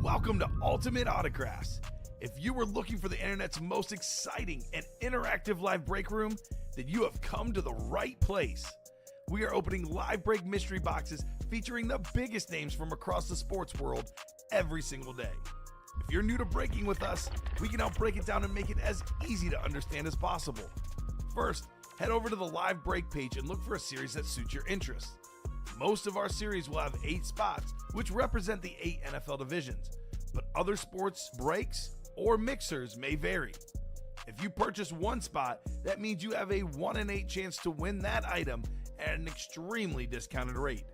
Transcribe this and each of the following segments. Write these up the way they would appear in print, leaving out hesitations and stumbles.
Welcome to Ultimate Autographs. If you were looking for the internet's most exciting and interactive live break room, then you have come to the right place. We are opening live break mystery boxes featuring the biggest names from across the sports world every single day. If you're new to breaking with us, we can help break it down and make it as easy to understand as possible. First, head over to the live break page and look for a series that suits your interests. Most of our series will have 8 spots, which represent the 8 NFL divisions, but other sports breaks or mixers may vary. If you purchase one spot, that means you have a 1 in 8 chance to win that item at an extremely discounted rate.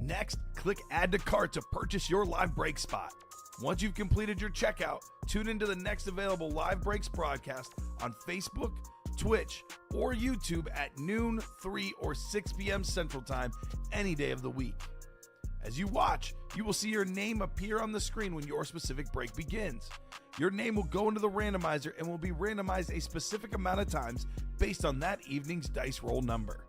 Next, click Add to Cart to purchase your live break spot. Once you've completed your checkout, tune into the next available live breaks broadcast on Facebook, Twitch, or YouTube at noon, 3, or 6 p.m. Central Time any day of the week. As you watch, you will see your name appear on the screen when your specific break begins. Your name will go into the randomizer and will be randomized a specific amount of times based on that evening's dice roll number.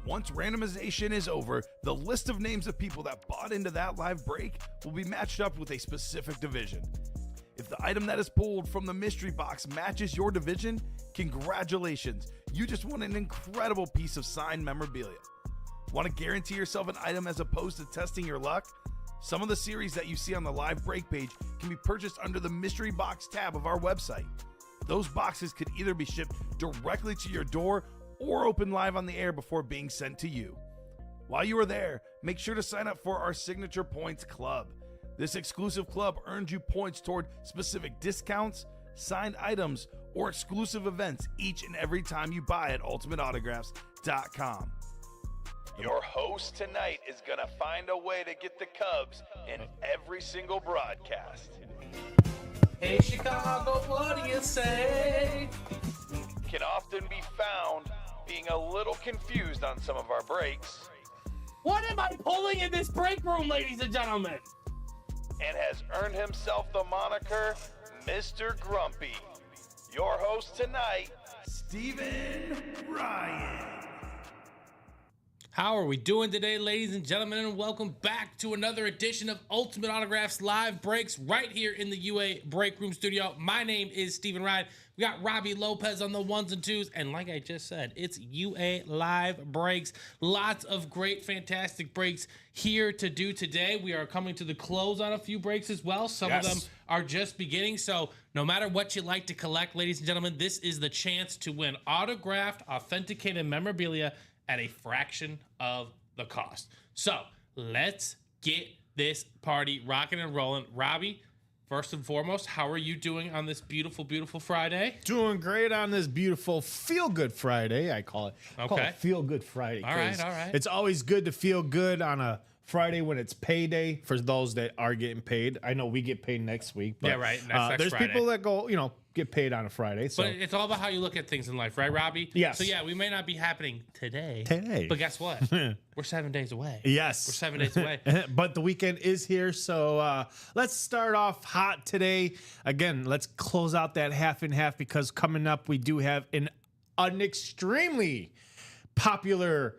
Once randomization is over, the list of names of people that bought into that live break will be matched up with a specific division. If the item that is pulled from the mystery box matches your division, congratulations, you just won an incredible piece of signed memorabilia. Want to guarantee yourself an item as opposed to testing your luck? Some of the series that you see on the live break page can be purchased under the mystery box tab of our website. Those boxes could either be shipped directly to your door or open live on the air before being sent to you. While you are there, make sure to sign up for our Signature Points Club. This exclusive club earns you points toward specific discounts, signed items, or exclusive events each and every time you buy at ultimateautographs.com. Your host tonight is going to find a way to get the Cubs in every single broadcast. Hey Chicago, what do you say? Can often be found being a little confused on some of our breaks. What am I pulling in this break room, ladies and gentlemen? And has earned himself the moniker Mr. Grumpy. Your host tonight, Steven Ryan. How are we doing today, ladies and gentlemen, and welcome back to another edition of Ultimate Autographs Live Breaks right here in the UA Break Room Studio. My name is Steven Ryan. We got Robbie Lopez on the ones and twos, and like I just said, it's UA Live Breaks. Lots of great, fantastic breaks here to do today. We are coming to the close on a few breaks as well. Some of them are just beginning, so no matter what you like to collect, ladies and gentlemen, this is the chance to win autographed, authenticated memorabilia at a fraction of the cost. So let's get this party rocking and rolling. Robbie, first and foremost, how are you doing on this beautiful, beautiful Friday? Doing great on this beautiful feel-good Friday, I call it. I call it Feel-Good Friday. All right. It's always good to feel good on a Friday when it's payday for those that are getting paid. I know we get paid next week. But, yeah, right. Next there's Friday. people that go, get paid on a Friday. So. But it's all about how you look at things in life, right, Robbie? Yes. So, yeah, we may not be happening today. But guess what? We're 7 days away. Yes. We're 7 days away. But the weekend is here, so let's start off hot today. Again, let's close out that half and half because coming up we do have an extremely popular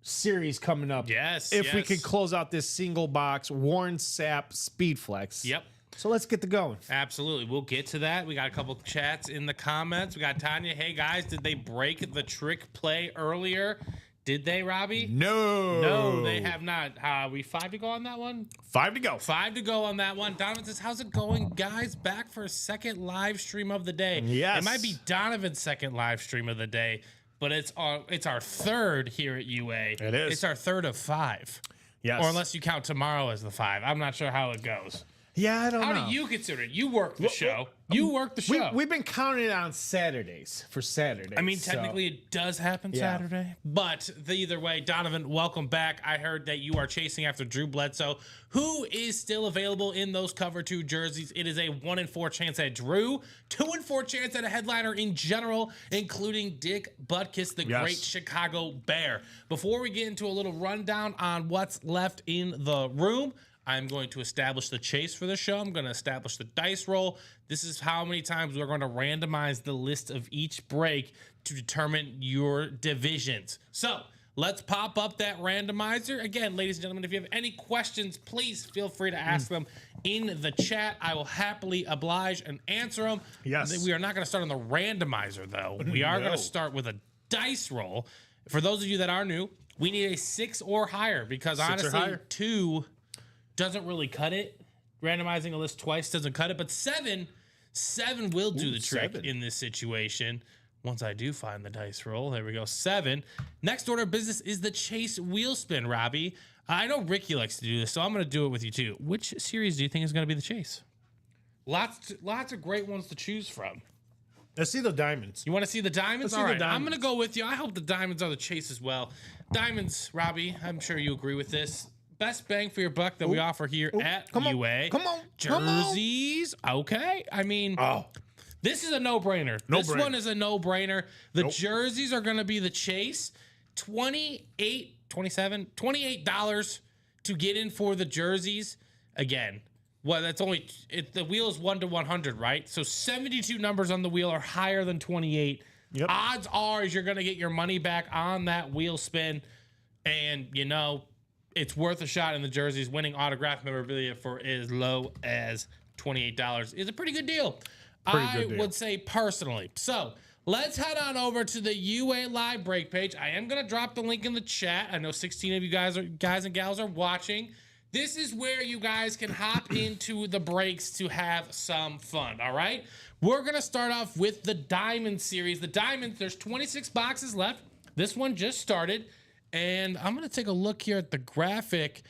series coming up. Yes. If we could close out this single box Warren Sapp Speed Flex. Yep. So let's get to going. Absolutely. We'll get to that. We got a couple chats in the comments. We got Tanya. Hey, guys, did they break the trick play earlier? Did they, Robbie? No, they have not. We 5 to go on that one? 5 to go. 5 to go on that one. Donovan says, how's it going, guys? Back for a second live stream of the day. Yes. It might be Donovan's second live stream of the day, but it's our third here at UA. It is. It's our third of 5. Yes. Or unless you count tomorrow as the 5. I'm not sure how it goes. Yeah, I don't know. How do you consider it? You work the show. You work the show. We've been counting it on Saturdays for Saturdays. I mean, technically it does happen Saturday. But either way, Donovan, welcome back. I heard that you are chasing after Drew Bledsoe, who is still available in those cover 2 jerseys. It is a 1 in 4 chance at Drew, 2 in 4 chance at a headliner in general, including Dick Butkus, the great Chicago Bear. Before we get into a little rundown on what's left in the room, I'm going to establish the chase for the show. I'm going to establish the dice roll. This is how many times we're going to randomize the list of each break to determine your divisions. So let's pop up that randomizer. Again, ladies and gentlemen, if you have any questions, please feel free to ask them in the chat. I will happily oblige and answer them. Yes. We are not going to start on the randomizer, though. We are going to start with a dice roll. For those of you that are new, we need a 6 or higher because honestly, 2 doesn't really cut it. Randomizing a list twice doesn't cut it, but 7 will do the trick in this situation. Once I do find the dice roll, there we go. 7. Next order of business is the chase wheel spin, Robbie. I know Ricky likes to do this, so I'm going to do it with you too. Which series do you think is going to be the chase? Lots of great ones to choose from. Let's see the diamonds. You want to see the diamonds? Let's see All the right, diamonds. I'm going to go with you. I hope the diamonds are the chase as well. Diamonds, Robbie, I'm sure you agree with this. Best bang for your buck that we offer here at UA. Come on. Jerseys. Okay. I mean, this is a no-brainer. This one is a no-brainer. The jerseys are going to be the chase. $28 to get in for the jerseys. Again, well, that's only the wheel is 1 to 100, right? So 72 numbers on the wheel are higher than 28. Yep. Odds are you're going to get your money back on that wheel spin, and it's worth a shot in the jerseys. Winning autograph memorabilia for as low as $28 is a pretty good deal. I would say personally. So let's head on over to the UA Live break page. I am going to drop the link in the chat. I know 16 of you guys and gals are watching. This is where you guys can hop into the breaks to have some fun, all right? We're going to start off with the Diamond series. The Diamonds, there's 26 boxes left. This one just started. And I'm going to take a look here at the graphic.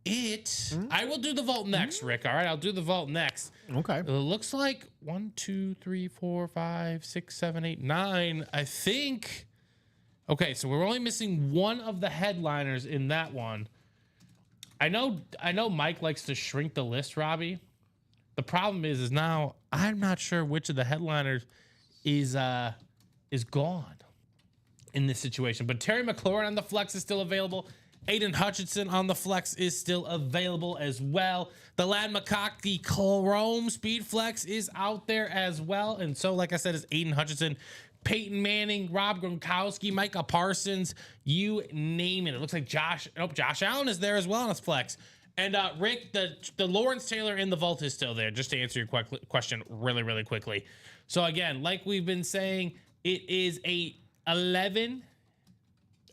I will do the vault next, Rick. All right, I'll do the vault next. Okay. It looks like 1, 2, 3, 4, 5, 6, 7, 8, 9. I think. Okay, so we're only missing one of the headliners in that one. I know Mike likes to shrink the list, Robbie. The problem is now I'm not sure which of the headliners is gone in this situation. But Terry McLaurin on the flex is still available. Aiden Hutchinson on the flex is still available as well. The Lad McConkey Chrome Speed Flex is out there as well. And so, like I said, is Aiden Hutchinson, Peyton Manning, Rob Gronkowski, Micah Parsons, you name it. It looks like Josh Allen is there as well on his flex. And Rick, the Lawrence Taylor in the vault is still there, just to answer your question really, really quickly. So again, like we've been saying, it is a 11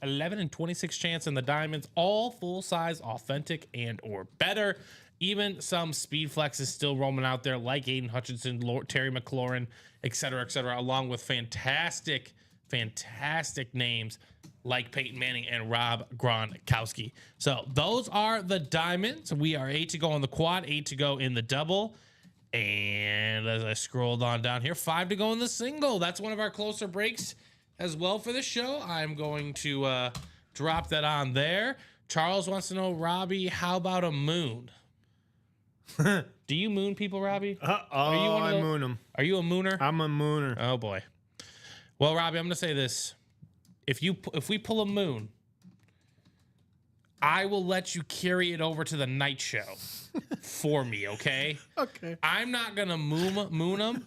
and 26 chance in the diamonds, all full-size, authentic, and or better. Even some speed flexes still roaming out there, like Aiden Hutchinson, Terry McLaurin, et cetera, along with fantastic names like Peyton Manning and Rob Gronkowski. So those are the diamonds. We are 8 to go on the quad, 8 to go in the double. And as I scrolled on down here, 5 to go in the single. That's one of our closer breaks as well for the show. I'm going to drop that on there. Charles wants to know, Robbie, how about a moon? Do you moon people, Robbie? I moon them. Are you a mooner? I'm a mooner. Oh boy. Well, Robbie, I'm going to say this. If we pull a moon, I will let you carry it over to the night show for me, okay? Okay. I'm not going to moon them,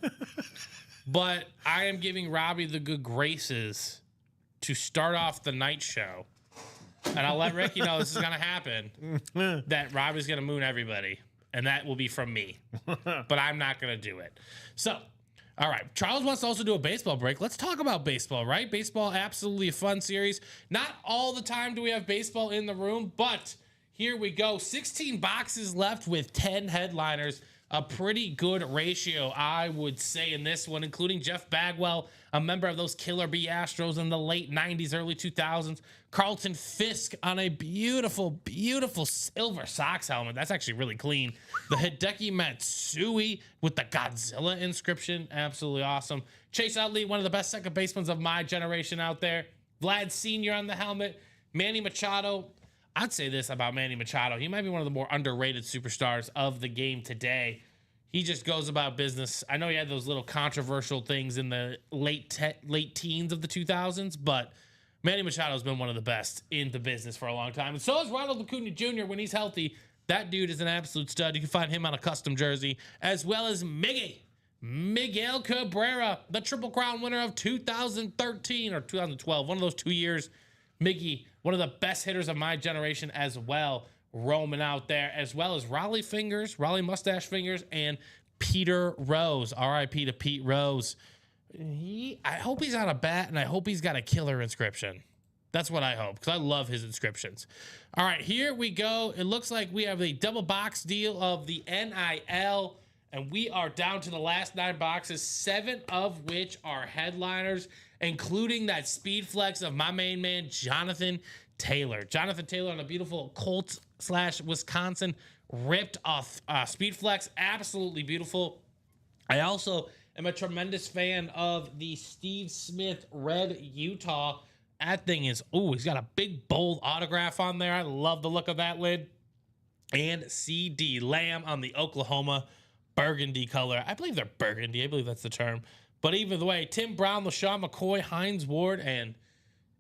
but I am giving Robbie the good graces to start off the night show. And I'll let Ricky know this is going to happen, that Robbie's going to moon everybody. And that will be from me. But I'm not going to do it. So, all right. Charles wants to also do a baseball break. Let's talk about baseball, right? Baseball, absolutely a fun series. Not all the time do we have baseball in the room, but here we go. 16 boxes left with 10 headliners. A pretty good ratio, I would say, in this one, including Jeff Bagwell, a member of those Killer B Astros in the late 90s, early 2000s. Carlton Fisk on a beautiful, beautiful silver Sox helmet. That's actually really clean. The Hideki Matsui with the Godzilla inscription. Absolutely awesome. Chase Utley, one of the best second basemen of my generation out there. Vlad Sr. on the helmet. Manny Machado. I'd say this about Manny Machado. He might be one of the more underrated superstars of the game today. He just goes about business. I know he had those little controversial things in the late teens of the 2000s, but Manny Machado has been one of the best in the business for a long time. And so is Ronald Acuna Jr. when he's healthy. That dude is an absolute stud. You can find him on a custom jersey, as well as Miguel Cabrera, the Triple Crown winner of 2013 or 2012, one of those 2 years. Miggy, one of the best hitters of my generation as well, roaming out there, as well as Raleigh Mustache Fingers, and Peter Rose. R.I.P. to Pete Rose. I hope he's on a bat, and I hope he's got a killer inscription. That's what I hope, because I love his inscriptions. All right, here we go. It looks like we have a double box deal of the NIL, and we are down to the last 9 boxes, 7 of which are headliners, including that speed flex of my main man, Jonathan Taylor. Jonathan Taylor on a beautiful Colts/Wisconsin ripped off speed flex. Absolutely beautiful. I also am a tremendous fan of the Steve Smith red Utah. That thing is, he's got a big bold autograph on there. I love the look of that lid. And CD Lamb on the Oklahoma burgundy color. I believe they're burgundy. I believe that's the term. But either way, Tim Brown, LaShawn McCoy, Hines Ward, and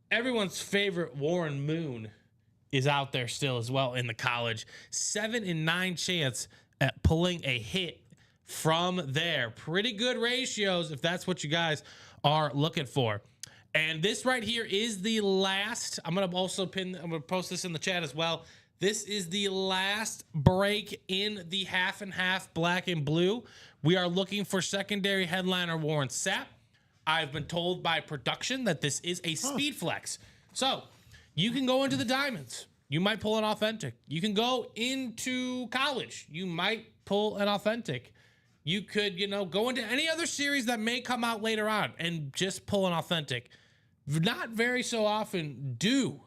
everyone's favorite Warren Moon is out there still as well in the college. 7 in 9 chance at pulling a hit from there. Pretty good ratios if that's what you guys are looking for. And this right here is the last. I'm going to post this in the chat as well. This is the last break in the half and half black and blue. We are looking for secondary headliner Warren Sapp. I've been told by production that this is a speed flex. So you can go into the diamonds. You might pull an authentic. You can go into college. You might pull an authentic. You could, go into any other series that may come out later on and just pull an authentic. Not very so often do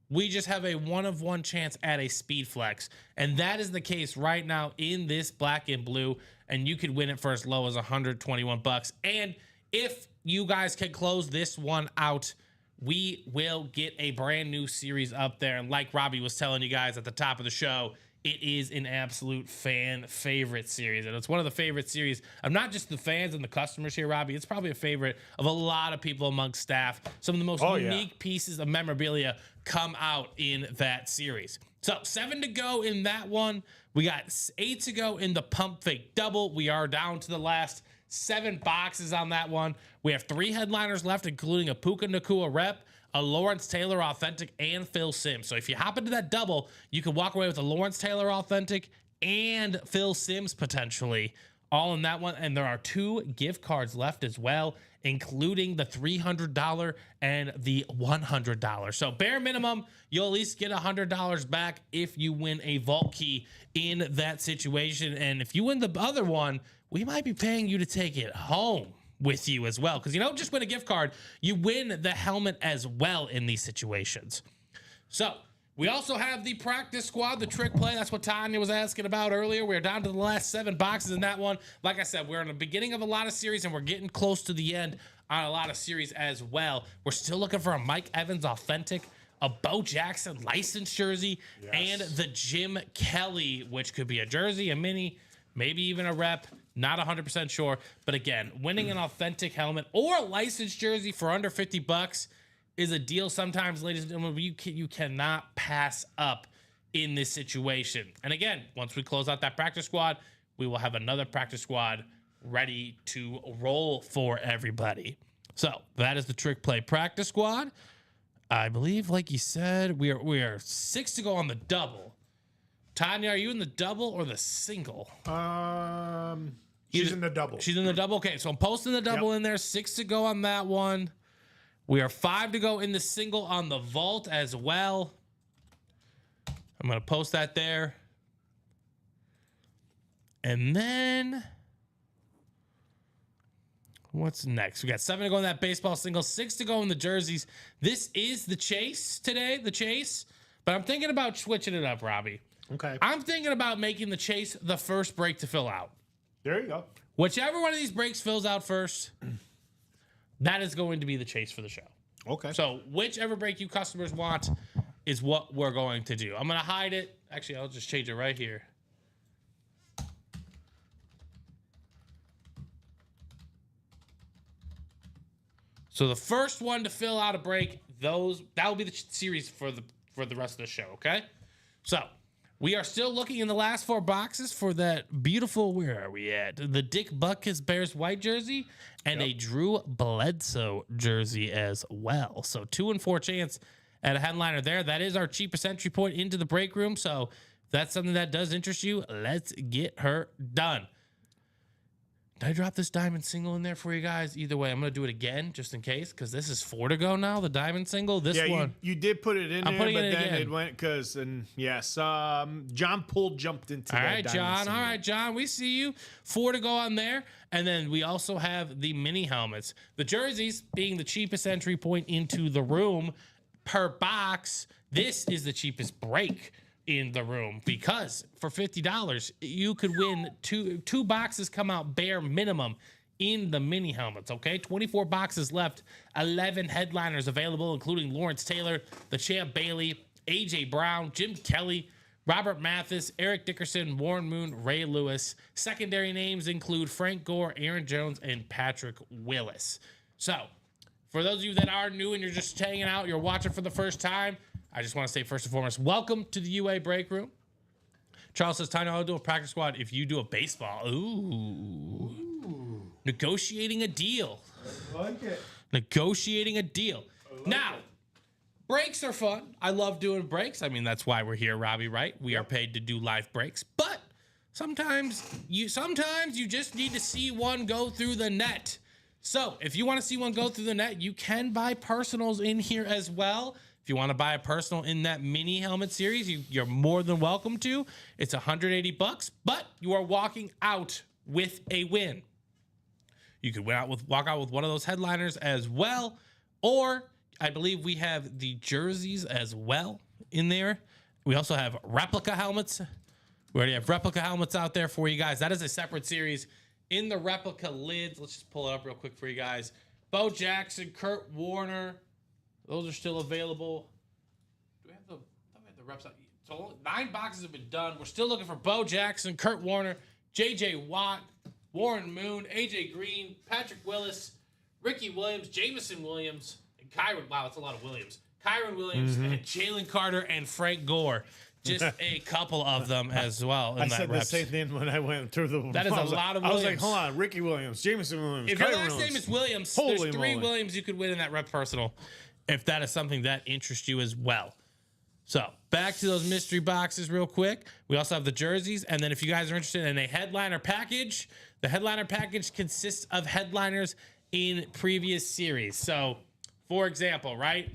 we just have a 1 of 1 chance at a speed flex. And that is the case right now in this black and blue. And you could win it for as low as $121. And if you guys can close this one out, we will get a brand new series up there. And like Robbie was telling you guys at the top of the show, it is an absolute fan favorite series. And it's one of the favorite series of not just the fans and the customers here, Robbie. It's probably a favorite of a lot of people amongst staff. Some of the most unique pieces of memorabilia come out in that series. So 7 to go in that one. We got 8 to go in the pump fake double. We are down to the last 7 boxes on that one. We have 3 headliners left, including a Puka Nacua rep, a Lawrence Taylor authentic, and Phil Simms. So if you hop into that double, you can walk away with a Lawrence Taylor authentic and Phil Simms potentially all in that one. And there are 2 gift cards left as well, including the $300 and the $100. So bare minimum, you'll at least get $100 back if you win a vault key in that situation. And if you win the other one, we might be paying you to take it home with you as well, because you don't just win a gift card, you win the helmet as well in these situations. So we also have the practice squad, the trick play. That's what Tanya was asking about earlier. We're down to the last 7 boxes in that one. Like I said, we're in the beginning of a lot of series, and we're getting close to the end on a lot of series as well. We're still looking for a Mike Evans authentic, a Bo Jackson licensed jersey, and the Jim Kelly, which could be a jersey, a mini, maybe even a rep. Not 100% sure. But again, winning an authentic helmet or a licensed jersey for under $50 is a deal sometimes, ladies and gentlemen, you cannot pass up in this situation. And again, once we close out that practice squad, we will have another practice squad ready to roll for everybody. So that is the trick play practice squad. I believe, like you said, we are 6 to go on the double. Tanya, are you in the double or the single? She's in the double. She's in the double. Okay, so I'm posting the double in there. 6 to go on that one. We are 5 to go in the single on the vault as well. I'm going to post that there. And then what's next? We got 7 to go in that baseball single, 6 to go in the jerseys. This is the chase today, the chase. But I'm thinking about switching it up, Robbie. Okay. I'm thinking about making the chase the first break to fill out. There you go. Whichever one of these breaks fills out first, that is going to be the chase for the show. Okay. So whichever break you customers want is what we're going to do. I'm going to hide it. Actually, I'll just change it right here. So the first one to fill out a break, that will be the series for the rest of the show, okay? So we are still looking in the last 4 boxes for that beautiful, where are we at? The Dick Butkus Bears white jersey and a Drew Bledsoe jersey as well. So 2 and 4 chance at a headliner there. That is our cheapest entry point into the break room. So if that's something that does interest you, let's get her done. Did I drop this diamond single in there for you guys? Either way, I'm going to do it again just in case, because this is 4 to go now, the diamond single. This one. You did put it in I'm there, putting but it then again. it went because, and yes, John Poole jumped into All that right, diamond John. single. All right, John. We see you. 4 to go on there. And then we also have the mini helmets. The jerseys being the cheapest entry point into the room per box. This is the cheapest break in the room, because for $50 you could win two boxes come out bare minimum in the mini helmets. Okay, 24 boxes left, 11 headliners available, including Lawrence Taylor, the Champ Bailey, AJ Brown, Jim Kelly, Robert Mathis, Eric Dickerson, Warren Moon, Ray Lewis. Secondary names include Frank Gore, Aaron Jones, and Patrick Willis. So for those of you that are new and you're just hanging out, you're watching for the first time, I just want to say first and foremost, welcome to the UA Break Room. Charles says, Tiny, I'll do a practice squad if you do a baseball. Ooh. Negotiating a deal. Like it. Negotiating a deal. Now, breaks are fun. I love doing breaks. I mean, that's why we're here, Robbie, right? We are paid to do live breaks. But sometimes you just need to see one go through the net. So if you want to see one go through the net, you can buy personals in here as well. If you want to buy a personal in that mini helmet series, you're more than welcome to. It's $180, but you are walking out with a win. You could walk out with one of those headliners as well, or I believe we have the jerseys as well in there. We also have replica helmets. We already have replica helmets out there for you guys. That is a separate series. In the replica lids, let's just pull it up real quick for you guys. Bo Jackson, Kurt Warner, those are still available. Do we have the reps out? So 9 boxes have been done. We're still looking for Bo Jackson, Kurt Warner, J.J. Watt, Warren Moon, A.J. Green, Patrick Willis, Ricky Williams, Jamison Williams, and Kyron. Wow, that's a lot of Williams. Kyron Williams, and Jalen Carter, and Frank Gore. Just a couple of them as well. I said the same thing when I went through the. That is a lot of I was Williams. like, hold on, Ricky Williams, Jameson Williams. If your last name is Williams, Holy there's 3 moly. Williams you could win in that rep personal, if that is something that interests you as well. So back to those mystery boxes real quick. We also have the jerseys. And then if you guys are interested in a headliner package, the headliner package consists of headliners in previous series. So for example, right,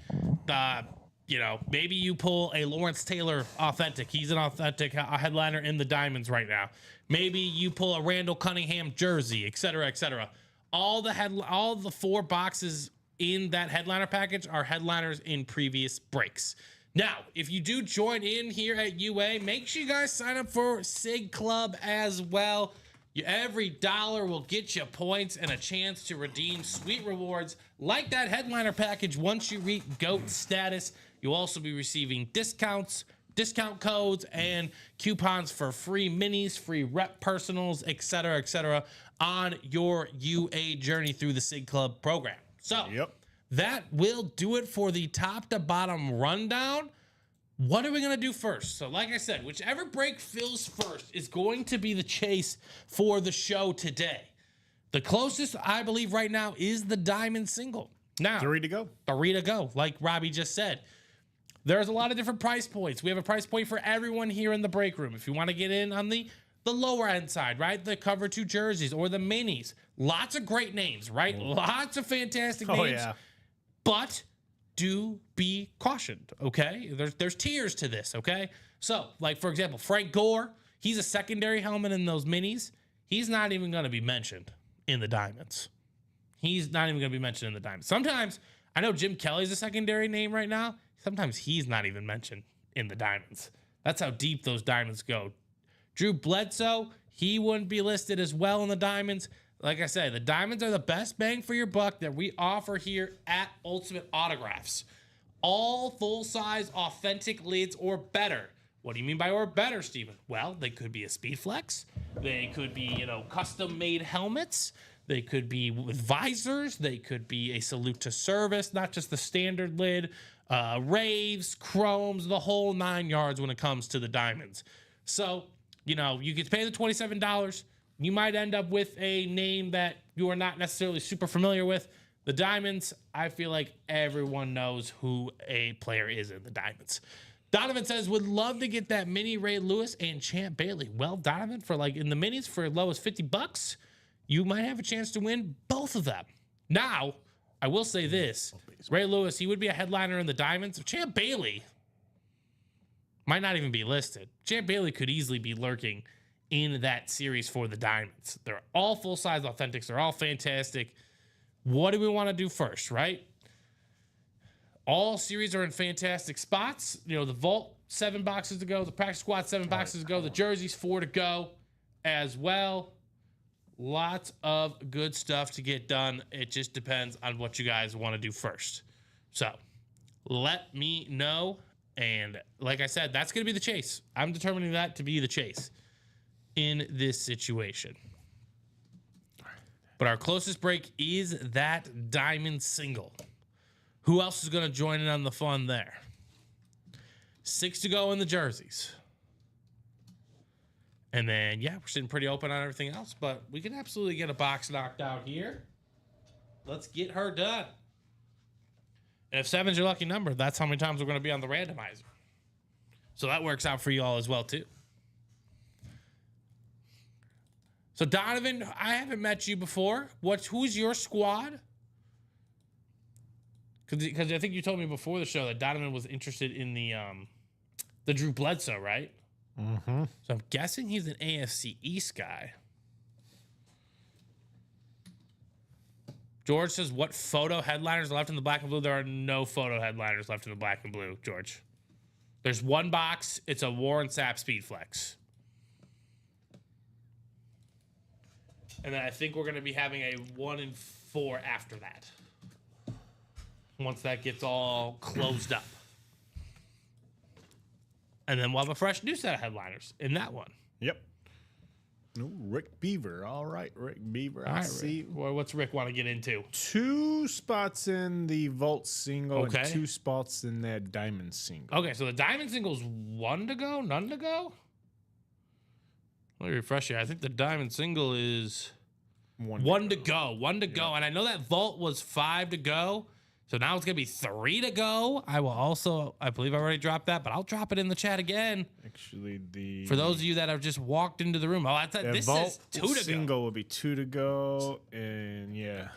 maybe you pull a Lawrence Taylor authentic. He's an authentic headliner in the diamonds right now. Maybe you pull a Randall Cunningham jersey, et cetera, et cetera. All the 4 boxes in that headliner package are headliners in previous breaks. Now, if you do join in here at UA, make sure you guys sign up for Sig Club as well. Every dollar will get you points and a chance to redeem sweet rewards like that headliner package. Once you reach GOAT status, you'll also be receiving discounts, discount codes, and coupons for free minis, free rep personals, et cetera, on your UA journey through the Sig Club program. So that will do it for the top to bottom rundown. What are we going to do first? So like I said, whichever break fills first is going to be the chase for the show today. The closest, I believe, right now is the diamond single. Now, 3 to go. 3 to go, like Robbie just said. There's a lot of different price points. We have a price point for everyone here in the break room. If you want to get in on the lower end side, right? The cover 2 jerseys or the minis. Lots of great names, right? Lots of fantastic names. Oh, yeah. But do be cautioned, okay? There's tiers to this, okay? So, like, for example, Frank Gore, he's a secondary helmet in those minis. He's not even going to be mentioned in the diamonds. He's not even going to be mentioned in the diamonds. Sometimes, I know Jim Kelly's a secondary name right now. Sometimes he's not even mentioned in the diamonds. That's how deep those diamonds go. Drew Bledsoe, he wouldn't be listed as well in the diamonds. Like I said, the diamonds are the best bang for your buck that we offer here at Ultimate Autographs. All full-size authentic lids or better. What do you mean by or better, Steven? Well, they could be a Speedflex. They could be, custom-made helmets. They could be with visors. They could be a salute to service, not just the standard lid. Raves, chromes, the whole 9 yards when it comes to the diamonds. So, you could pay the $27. You might end up with a name that you are not necessarily super familiar with. The Diamonds, I feel like everyone knows who a player is in the Diamonds. Donovan says, would love to get that mini Ray Lewis and Champ Bailey. Well, Donovan, for like in the minis for as low as $50, you might have a chance to win both of them. Now, I will say this. Ray Lewis, he would be a headliner in the Diamonds. Champ Bailey might not even be listed. Champ Bailey could easily be lurking in that series for the Diamonds. They're all full-size authentics. They're all fantastic. What do we want to do first, right? All series are in fantastic spots. You know, the Vault, 7 boxes to go. The Practice Squad, 7 boxes to go. The Jerseys, 4 to go as well. Lots of good stuff to get done. It just depends on what you guys want to do first. So, let me know. And like I said, that's going to be the chase. I'm determining that to be the chase in this situation. But our closest break is that Diamond single. Who else is going to join in on the fun there? 6 to go in the jerseys. And then, yeah, we're sitting pretty open on everything else, but we can absolutely get a box knocked out here. Let's get her done. And if 7's your lucky number, that's how many times we're going to be on the randomizer. So that works out for you all as well, too. So, Donovan, I haven't met you before. Who's your squad? Because I think you told me before the show that Donovan was interested in the Drew Bledsoe, right? Mm-hmm. So I'm guessing he's an AFC East guy. George says, what photo headliners left in the black and blue? There are no photo headliners left in the black and blue, George. There's one box. It's a Warren Sapp Speedflex. And then I think we're going to be having a 1 and 4 after that. Once that gets all closed up. And then we'll have a fresh new set of headliners in that one. Yep. No, Rick Beaver. All right, Rick Beaver. All right, see. Well, what's Rick want to get into? 2 spots in the Vault single Okay. and 2 spots in that Diamond single. Okay, so the Diamond single's 1 to go, none to go? Let me refresh you. I think the Diamond single is 1 to go. 1 to go. And I know that Vault was 5 to go. So now it's going to be 3 to go. I believe I already dropped that, but I'll drop it in the chat again. Actually, For those of you that have just walked into the room. Oh, I thought the this Vault says 2 to go. single will be 2 to go. And yeah.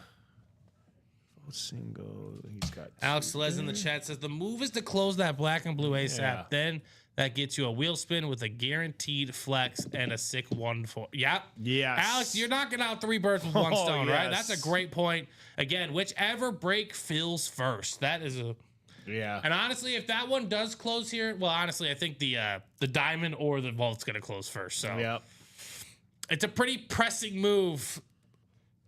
Vault single, he's got 2 Alex Selez in the chat says the move is to close that black and blue ASAP. Yeah. Then that gets you a wheel spin with a guaranteed flex and a sick 1-4. Yep. Yes. Alex, you're knocking out 3 birds with 1 Oh, stone, right? yes. That's a great point. Again, whichever break fills first. That is a. Yeah. And honestly, if that one does close here, well, honestly, I think the Diamond or the Vault's going to close first. So Yep. it's a pretty pressing move.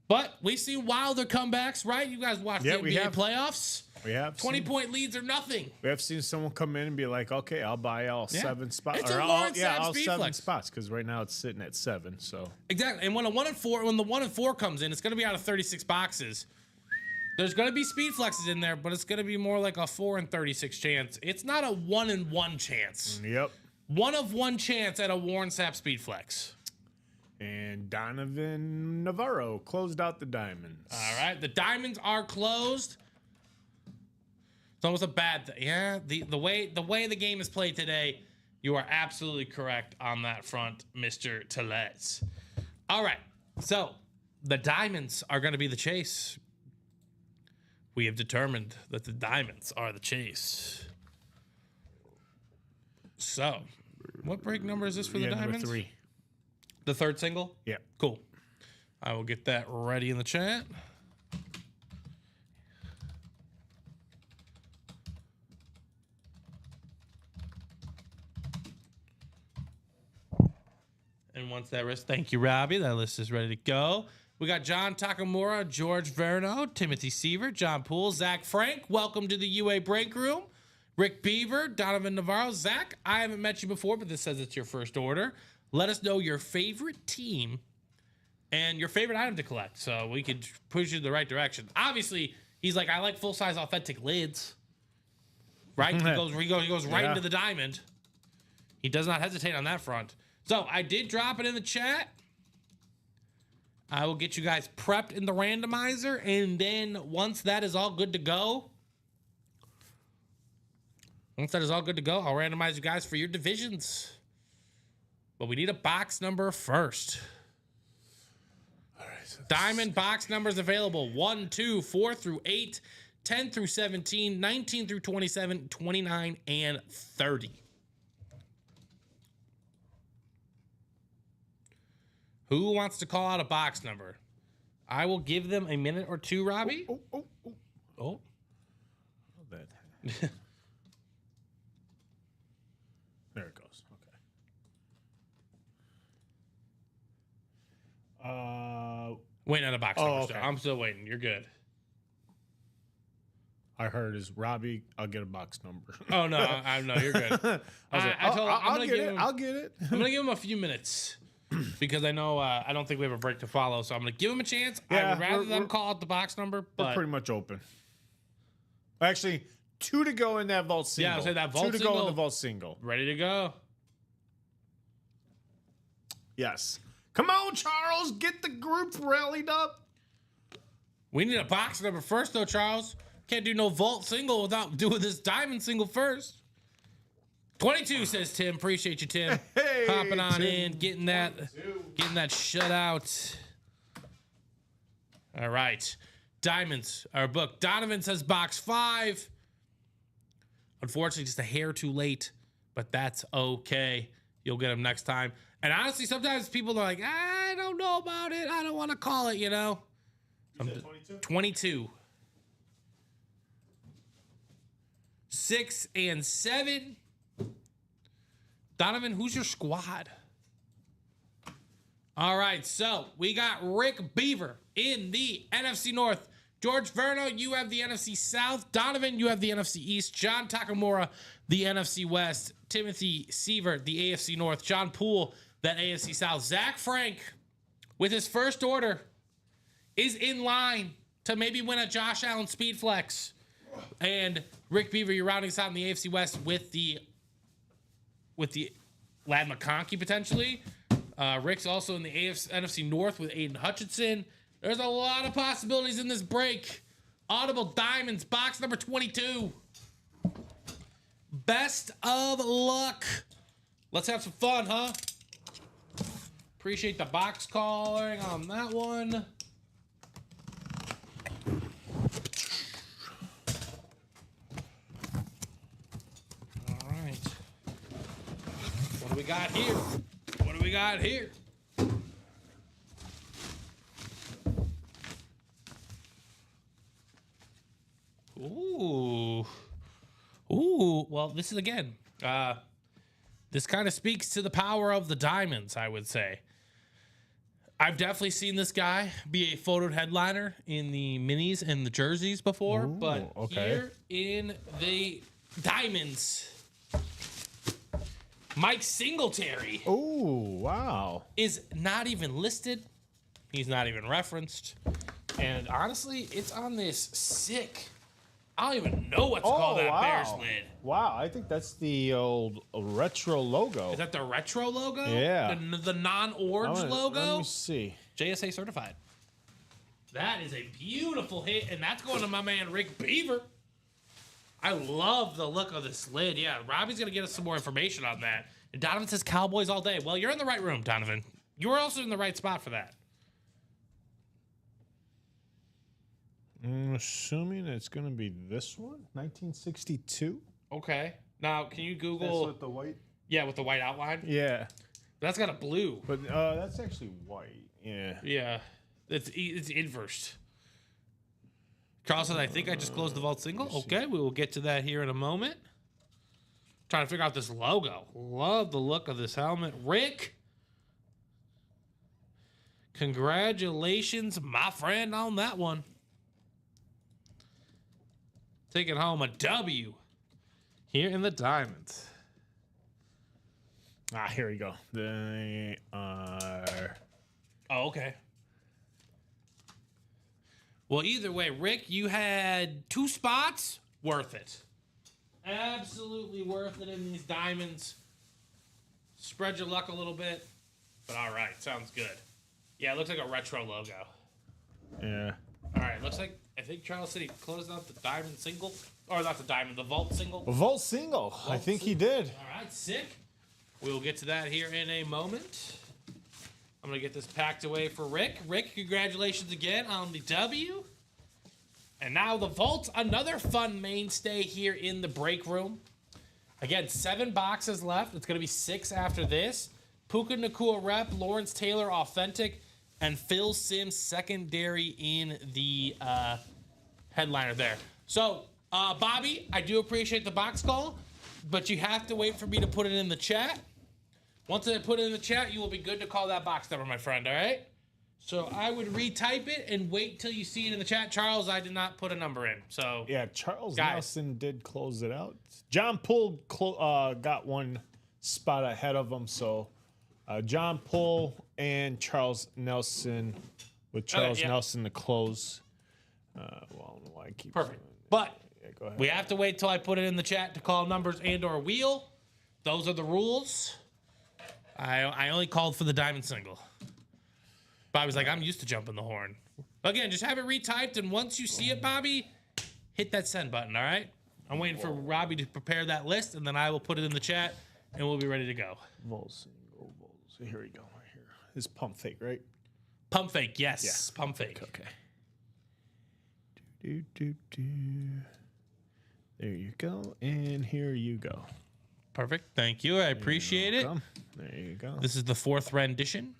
But we've seen wilder comebacks, right? You guys watch Yeah, the we NBA have. playoffs. We have 20-point leads are nothing. We have seen someone come in and be like, "Okay, I'll buy all 7 spots, It's a or Warren Sapp all 7 Speedflex. spots." Because right now it's sitting at 7. So Exactly. And when the 1 and 4 comes in, it's going to be out of 36 boxes. There's going to be speed flexes in there, but it's going to be more like a 4 and 36 chance. It's not a 1 and 1 chance. yep. 1 of 1 chance at a Warren Sapp speed flex. And Donovan Navarro closed out the Diamonds. All right, the Diamonds are closed. It's almost a bad thing. Yeah, the way the game is played today, you are absolutely correct on that front, Mr. Telez. All right, so the Diamonds are going to be the chase. We have determined that the Diamonds are the chase. So, what break number is this for the Number Diamonds? 3. The 3rd single? Yeah. Cool. I will get that ready in the chat. And once that list, thank you, Robbie. That list is ready to go. We got John Takamura, George Verno, Timothy Seaver, John Poole, Zach Frank. Welcome to the UA Break Room. Rick Beaver, Donovan Navarro. Zach, I haven't met you before, but this says it's your first order. Let us know your favorite team and your favorite item to collect so we could push you in the right direction. Obviously, he's like, I like full-size authentic lids. Right? He goes right into the Diamond. He does not hesitate on that front. So I did drop it in the chat. I will get you guys prepped in the randomizer, and then once that is all good to go, I'll randomize you guys for your divisions. But we need a box number first. All right. So Diamond box numbers available: 1, 2, 4 through 8, 10 through 17, 19 through 27, 29, and 30. Who wants to call out a box number? I will give them a minute or two, Robbie. Oh. That. There it goes. Okay. Waiting on a box number. okay. So I'm still waiting. You're good. I heard is Robbie. I'll get a box number. Oh no, no, you're good. I'll get it. I'll get it. I'm gonna give him a few minutes because I know I don't think we have a break to follow, so I'm gonna give him a chance. I would rather them call out the box number, but We're pretty much open. Actually, 2 to go in that vault single. Yeah, I'll say that vault 2 to go single. in the vault single. ready to go. Yes. Come on, Charles. Get the group rallied up. We need a box number first, though, Charles. Can't do no vault single without doing this diamond single first. 22 says Tim. Appreciate you, Tim. Hey, hopping on Tim. in, getting that shutout. All right, diamonds are booked. Donovan says box 5. Unfortunately, just a hair too late, but that's okay. You'll get them next time. And honestly, sometimes people are like, I don't know about it. I don't want to call it, you know. You said 22? 22. 6 and 7. Donovan, who's your squad? All right, so we got Rick Beaver in the NFC North. George Verno, you have the NFC South. Donovan, you have the NFC East. John Takamura, the NFC West. Timothy Seaver, the AFC North. John Poole, that AFC South. Zach Frank, with his first order, is in line to maybe win a Josh Allen Speed Flex. And Rick Beaver, you're rounding us out in the AFC West with the Lad McConkey potentially. Rick's also in the NFC North with Aiden Hutchinson. There's a lot of possibilities in this break. Audible Diamonds, box number 22. Best of luck. Let's have some fun, huh? Appreciate the box calling on that one. All right. What do we got here? What do we got here? Ooh. Ooh. Well, this is again. This kind of speaks to the power of the diamonds, I would say. I've definitely seen this guy be a photoed headliner in the minis and the jerseys before, but here in the diamonds, Mike Singletary. Oh, wow. Is not even listed. He's not even referenced. And honestly, it's on this sick. I don't even know what to call that Bears lid. Wow, I think that's the old retro logo. Is that the retro logo? Yeah. The non-orange logo? Let me see. JSA certified. That is a beautiful hit, and that's going to my man Rick Beaver. I love the look of this lid. Yeah, Robbie's going to get us some more information on that. And Donovan says Cowboys all day. Well, you're in the right room, Donovan. You're also in the right spot for that. I'm assuming it's going to be this one, 1962. Okay. Now, can you Google? That's with the white. Yeah, with the white outline. Yeah, That's got a blue. but that's actually white. Yeah. Yeah, it's inversed. Carl says, I think I just closed the vault single. Okay, we will get to that here in a moment. Trying to figure out this logo. Love the look of this helmet. Rick, congratulations, my friend, on that one. Taking home a W here in the diamonds. Here we go. They are. Oh, okay. Well, either way, Rick, you had 2 spots. Worth it. Absolutely worth it in these diamonds. Spread your luck a little bit. But all right, sounds good. Yeah, it looks like a retro logo. Yeah. All right, looks like I think Charles City closed out the diamond single, or not the diamond, the vault single. A Volt single. I think he did. All right, sick. We will get to that here in a moment. I'm gonna get this packed away for Rick. Rick, congratulations again on the W. And now the Vault, another fun mainstay here in the break room. Again, 7 boxes left. It's gonna be 6 after this. Puka Nacua rep, Lawrence Taylor authentic, and Phil Simms secondary in the headliner there. So, Bobby, I do appreciate the box call, but you have to wait for me to put it in the chat. Once I put it in the chat, you will be good to call that box number, my friend, all right? So I would retype it and wait till you see it in the chat. Charles, I did not put a number in, so... Yeah, Charles Guys. Nelson did close it out. John Poole got one spot ahead of him, so John Poole and Charles Nelson, with Charles yeah. Nelson to close. Well, I don't know why I keep Perfect. But Yeah, go ahead. we have to wait till I put it in the chat to call numbers and or wheel. Those are the rules. I only called for the diamond single. Bobby's like, I'm used to jumping the horn. Again, just have it retyped, and once you see it, Bobby, hit that send button, all right? I'm waiting for Robbie to prepare that list, and then I will put it in the chat, and we'll be ready to go. Volt single, Volt. So here we go, right here. It's pump fake, right? Pump fake, yes. Pump fake. Okay. There you go, and here you go. Perfect. Thank you. I appreciate it. There you go. This is the 4th rendition.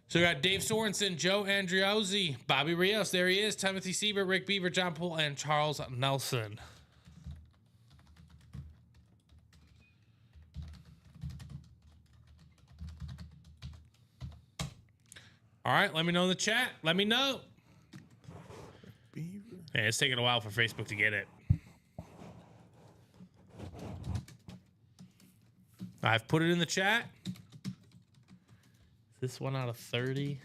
So we got Dave Sorensen, Joe Andriozzi, Bobby Rios. There he is. Timothy Siebert, Rick Beaver, John Poole, and Charles Nelson. All right. Let me know in the chat. Let me know. Beaver. Yeah, it's taking a while for Facebook to get it. I've put it in the chat. Is this 1 out of 30?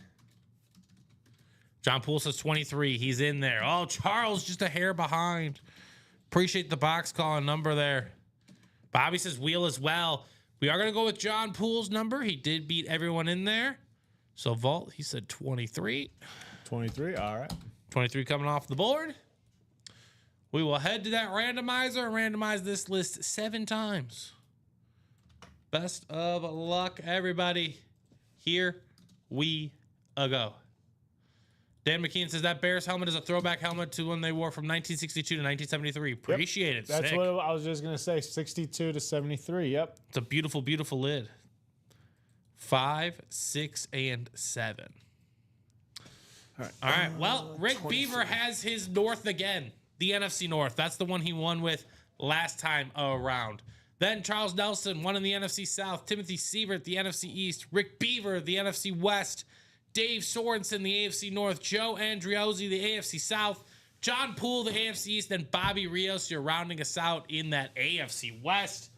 John Poole says 23. He's in there. Oh, Charles just a hair behind. Appreciate the box call and number there. Bobby says wheel as well. We are going to go with John Poole's number. He did beat everyone in there. So Vault, he said 23. 23, all right. 23 coming off the board. We will head to that randomizer and randomize this list 7 times. Best of luck, everybody. Here we go. Dan McKeon says that Bears helmet is a throwback helmet to when they wore from 1962 to 1973. Appreciate it. That's Sick. what I was just going to say, 62 to 73, yep. It's a beautiful, beautiful lid. 5, 6, and 7. All right. Well, Rick Beaver has his North again. The NFC North. That's the one he won with last time around. Then Charles Nelson won in the NFC South. Timothy Siebert, the NFC East. Rick Beaver, the NFC West. Dave Sorensen, the AFC North. Joe Andriozzi, the AFC South. John Poole, the AFC East. And Bobby Rios, you're rounding us out in that AFC West.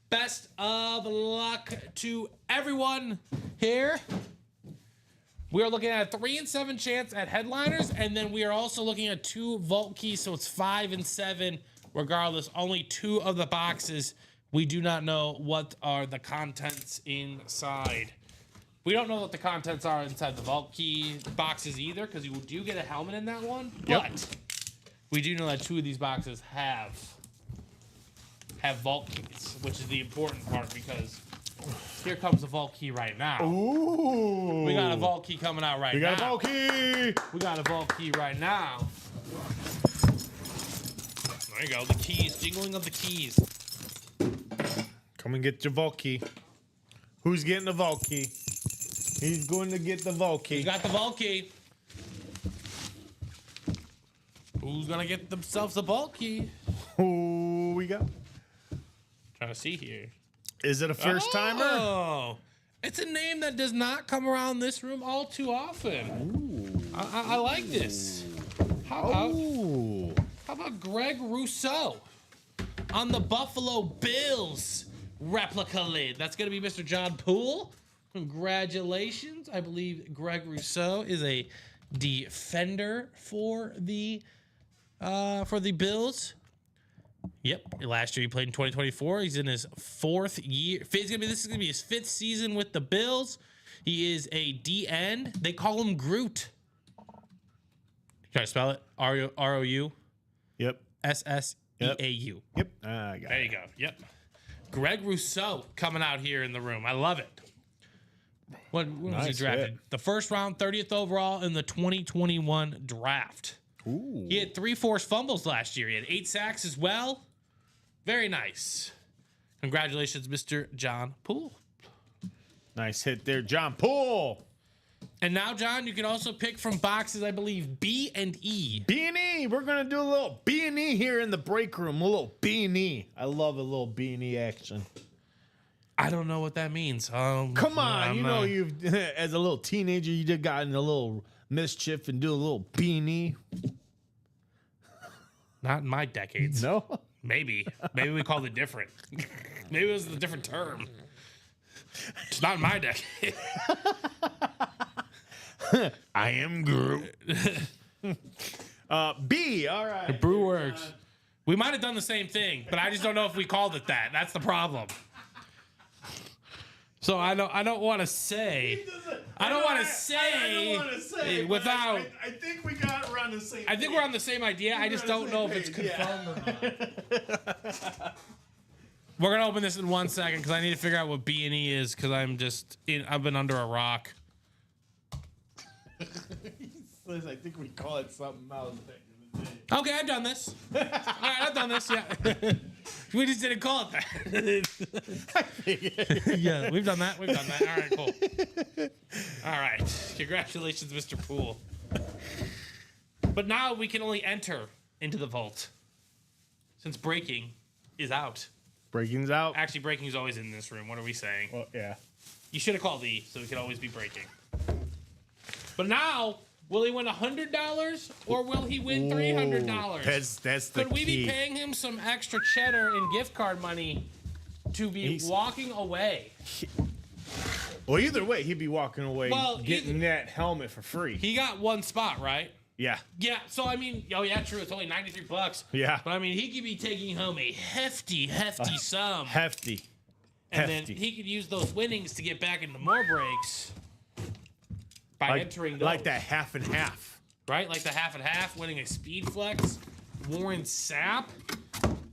Best of luck to everyone here. We are looking at a 3 and 7 chance at headliners, and then we are also looking at 2 vault keys, so it's 5 and 7 regardless. Only 2 of the boxes. We do not know what are the contents inside. We don't know what the contents are inside the vault key boxes either, because you do get a helmet in that one. Yep. But we do know that 2 of these boxes have vault keys, which is the important part, because here comes the vault key right now. Ooh. We got a vault key coming out right now. We got a vault key. We got a vault key right now. There you go. The keys. Jingling of the keys. Come and get your vault key. Who's getting the vault key? He's going to get the vault key. You got the vault key. Who's going to get themselves the vault key? Who we got? Trying to see here. Is it a first timer? Oh. It's a name that does not come around this room all too often. I like this. How about Greg Rousseau on the Buffalo Bills replica lid? That's going to be Mr. John Poole. Congratulations. I believe Greg Rousseau is a defender for the Bills. Yep. Last year he played in 2024. He's in his 4th year. This is gonna be his 5th season with the Bills. He is a DN. They call him Groot. Can I spell it? R-O-U? Yep. S-S-E-A-U. Yep. I got There it. you go. Yep. Greg Rousseau coming out here in the room. I love it. When was he Nice drafted? hit. The first round, 30th overall in the 2021 draft. Ooh. He had 3 forced fumbles last year. He had 8 sacks as well. Very nice. Congratulations, Mr. John Poole. Nice hit there, John Poole. And now, John, you can also pick from boxes, I believe, B and E. B&E. We're going to do a little B&E here in the break room. A little B&E. I love a little B&E action. I don't know what that means. Come on. You've, as a little teenager, you just got in a little mischief and do a little B&E. Not in my decades. No? Maybe. Maybe we called it different. Maybe it was a different term. It's not in my decade. I am Groot. B. All right. Brewworks. We might have done the same thing, but I just don't know if we called it that. That's the problem. So I don't want to say. I don't want to say without. I think we got around the same. I think we're on the same idea. I just don't know if it's confirmed or not. We're gonna open this in 1 second because I need to figure out what B and E is because I've been under a rock. I think we call it something else. Okay, I've done this. All right, I've done this. Yeah, we just didn't call it that. Yeah, we've done that. We've done that. All right, cool. All right, congratulations, Mr. Poole. But now we can only enter into the vault since breaking is out. Breaking's out. Actually, breaking is always in this room. What are we saying? Well, yeah. You should have called E, so we could always be breaking. But now, will he win $100 or will he win $300? That's the Could we key. be paying him some extra cheddar and gift card money to be walking away? Well, either way, he'd be walking away getting either- that helmet for free. He got one spot, right? Yeah. Yeah, so I mean, oh yeah, true. It's only $93. Yeah. But I mean, he could be taking home a hefty sum. Hefty. And then he could use those winnings to get back into more breaks by entering those. Like that half and half. Right? Like the half and half, winning a speed flex, Warren Sapp.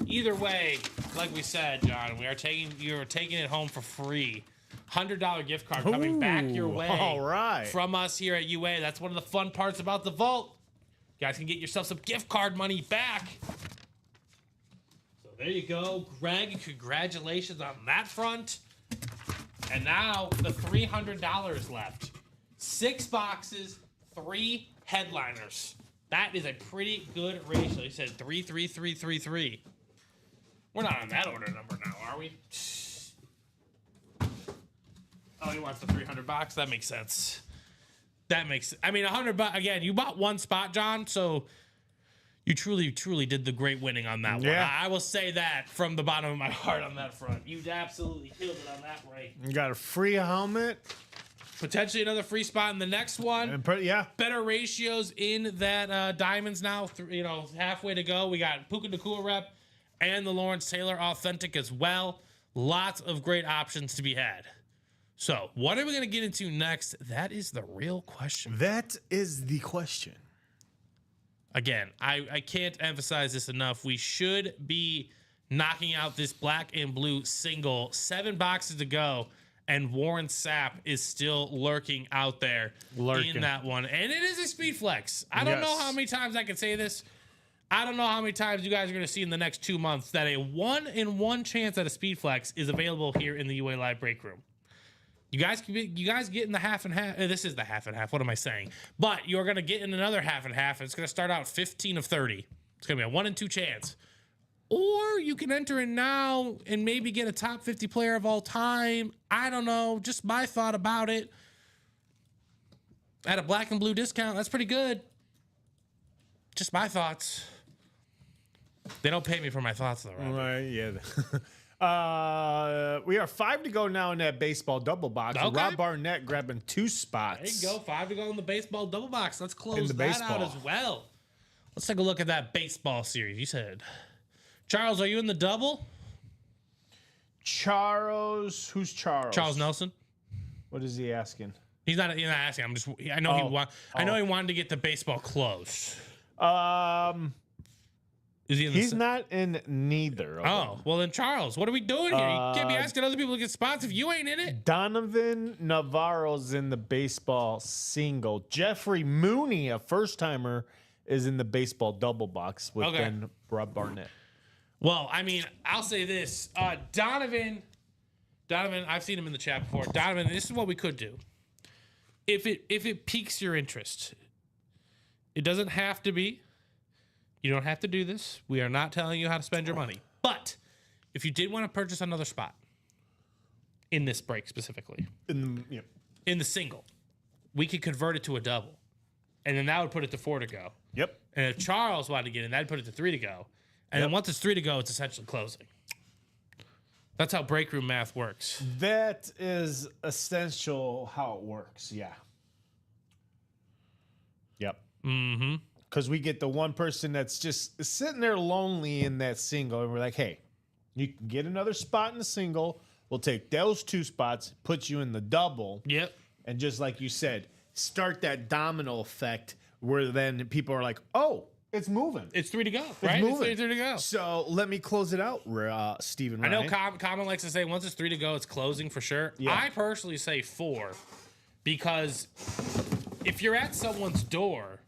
Either way, like we said, John, you're taking it home for free. $100 gift card coming back your way. All right. From us here at UA. That's one of the fun parts about the vault. You guys can get yourself some gift card money back. So there you go, Greg. Congratulations on that front. And now the $300 left. 6 boxes, 3 headliners. That is a pretty good ratio. He said 3, 3, 3, 3, 3. We're not on that order number now, are we? Oh, he wants the 300 box. That makes sense. I mean, $100. Again, you bought one spot, John. So you truly did the great winning on that one. I will say that from the bottom of my heart on that front. You absolutely killed it on that right. You got a free helmet. Potentially another free spot in the next one. And yeah. Better ratios in that diamonds now. Halfway to go. We got Puka Nacua rep and the Lawrence Taylor authentic as well. Lots of great options to be had. So, what are we going to get into next? That is the real question. That is the question. Again, I can't emphasize this enough. We should be knocking out this black and blue single. 7 boxes to go, and Warren Sapp is still lurking out there in that one. And it is a speed flex. I don't know how many times I can say this. I don't know how many times you guys are going to see in the next 2 months that a 1-in-1 chance at a speed flex is available here in the UA Live break room. You guys get in the half and half. This is the half and half. What am I saying? But you're going to get in another half and half. And it's going to start out 15 of 30. It's going to be a 1 in 2 chance. Or you can enter in now and maybe get a top 50 player of all time. I don't know. Just my thought about it. At a black and blue discount, that's pretty good. Just my thoughts. They don't pay me for my thoughts, though, right? Yeah. We are 5 to go now in that baseball double box. Okay. Rob Barnett grabbing 2 spots. There you go. 5 to go in the baseball double box. Let's close that baseball out as well. Let's take a look at that baseball series. You said, Charles, are you in the double? Charles, who's Charles? Charles Nelson. What is he asking? He's not asking. I know he wanted to get the baseball closed. Is he in He's not in neither of them. Well then, Charles, what are we doing here? You can't be asking other people to get spots if you ain't in it. Donovan Navarro's in the baseball single. Jeffrey Mooney, a first-timer, is in the baseball double box with then Rob Barnett. Well, I mean, I'll say this. Donovan, I've seen him in the chat before. Donovan, this is what we could do. If it piques your interest, it doesn't have to be. You don't have to do this. We are not telling you how to spend your money. But if you did want to purchase another spot in this break specifically, in the single, we could convert it to a double. And then that would put it to 4 to go. Yep. And if Charles wanted to get in, that'd put it to 3 to go. And then once it's 3 to go, it's essentially closing. That's how break room math works. That is essential how it works. Yeah. Yep. Mm-hmm. Because we get the one person that's just sitting there lonely in that single, and we're like, hey, you can get another spot in the single. We'll take those 2 spots, put you in the double. Yep. And just like you said, start that domino effect where then people are like, oh, it's moving. It's 3 to go, right? Moving. It's 3 to go. So let me close it out, Stephen Ryan. I know Common likes to say once it's 3 to go, it's closing for sure. Yeah. I personally say 4 because if you're at someone's door,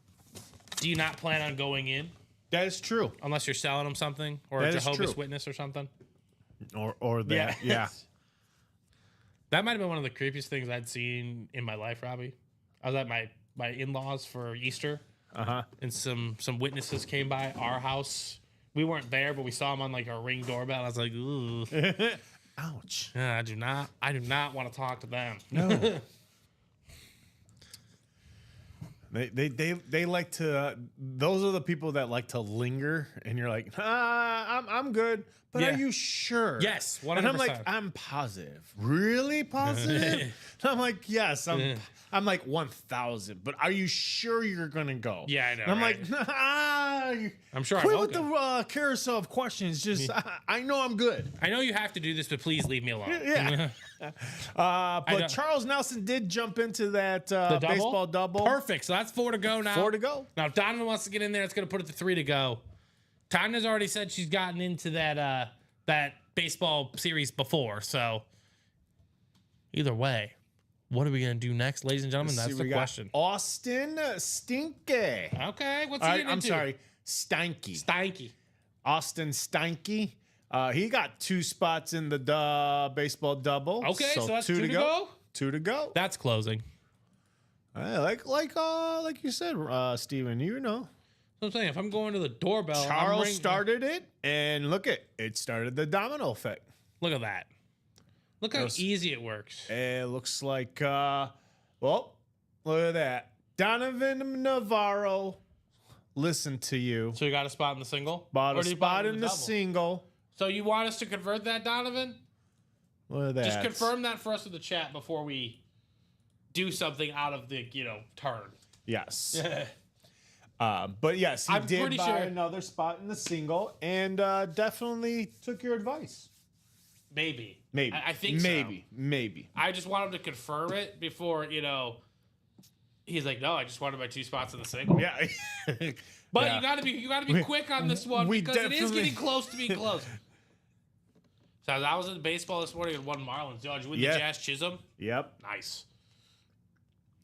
do you not plan on going in? That is true. Unless you're selling them something or That a is Jehovah's true. Witness or something. Or that. Yeah. That might have been one of the creepiest things I'd seen in my life, Robbie. I was at my in-laws for Easter. And some witnesses came by our house. We weren't there, but we saw them on like a Ring doorbell. I was like, ooh. Ouch. I do not want to talk to them. No. They like to. Those are the people that like to linger, and you're like, I'm good. But Yeah. are you sure? Yes, 100%. And I'm like, I'm positive. Really positive? And I'm like, yes. I'm like 1,000. But are you sure you're gonna go? Yeah, I know, And I'm right? like, I'm sure I Quit will with go. the carousel of questions. Just I know I'm good. I know you have to do this, but please leave me alone. Yeah. But know. Charles Nelson did jump into that The double? baseball double. Perfect. So that's 4 to go now. 4 to go. Now, if Donovan wants to get in there, it's going to put it to 3 to go. Tanya's already said she's gotten into that baseball series before. So either way, what are we going to do next, ladies and gentlemen? That's the question. Austin Stinky. Okay, what's he getting I'm into? sorry, Steinke. Steinke. Austin Steinke. He got 2 spots in the baseball double. Okay, so that's 2 2 to go? 2 to go. That's closing. Like you said, Steven, you know. So I'm saying, if I'm going to the doorbell, Charles started it, and it started the domino effect. Look at that. Look how easy it works. It looks like, look at that. Donovan Navarro, listen to you. So you got a spot in the single? Bought Or a do you buy spot it in the double? single. So you want us to convert that, Donovan? Look at that. Just confirm that for us in the chat before we do something out of the, turn. Yes. But yes, he I'm did pretty buy sure- another spot in the single and definitely took your advice. Maybe. Maybe. I think so. Maybe. I just want him to confirm it before, he's like, no, I just wanted my 2 spots in the single. Yeah. But Yeah. you gotta be quick on this one we because it is definitely- getting close to being close. So I was in baseball this morning and won Marlins. Did you win Yeah. the Jazz Chisholm? Yep. Nice.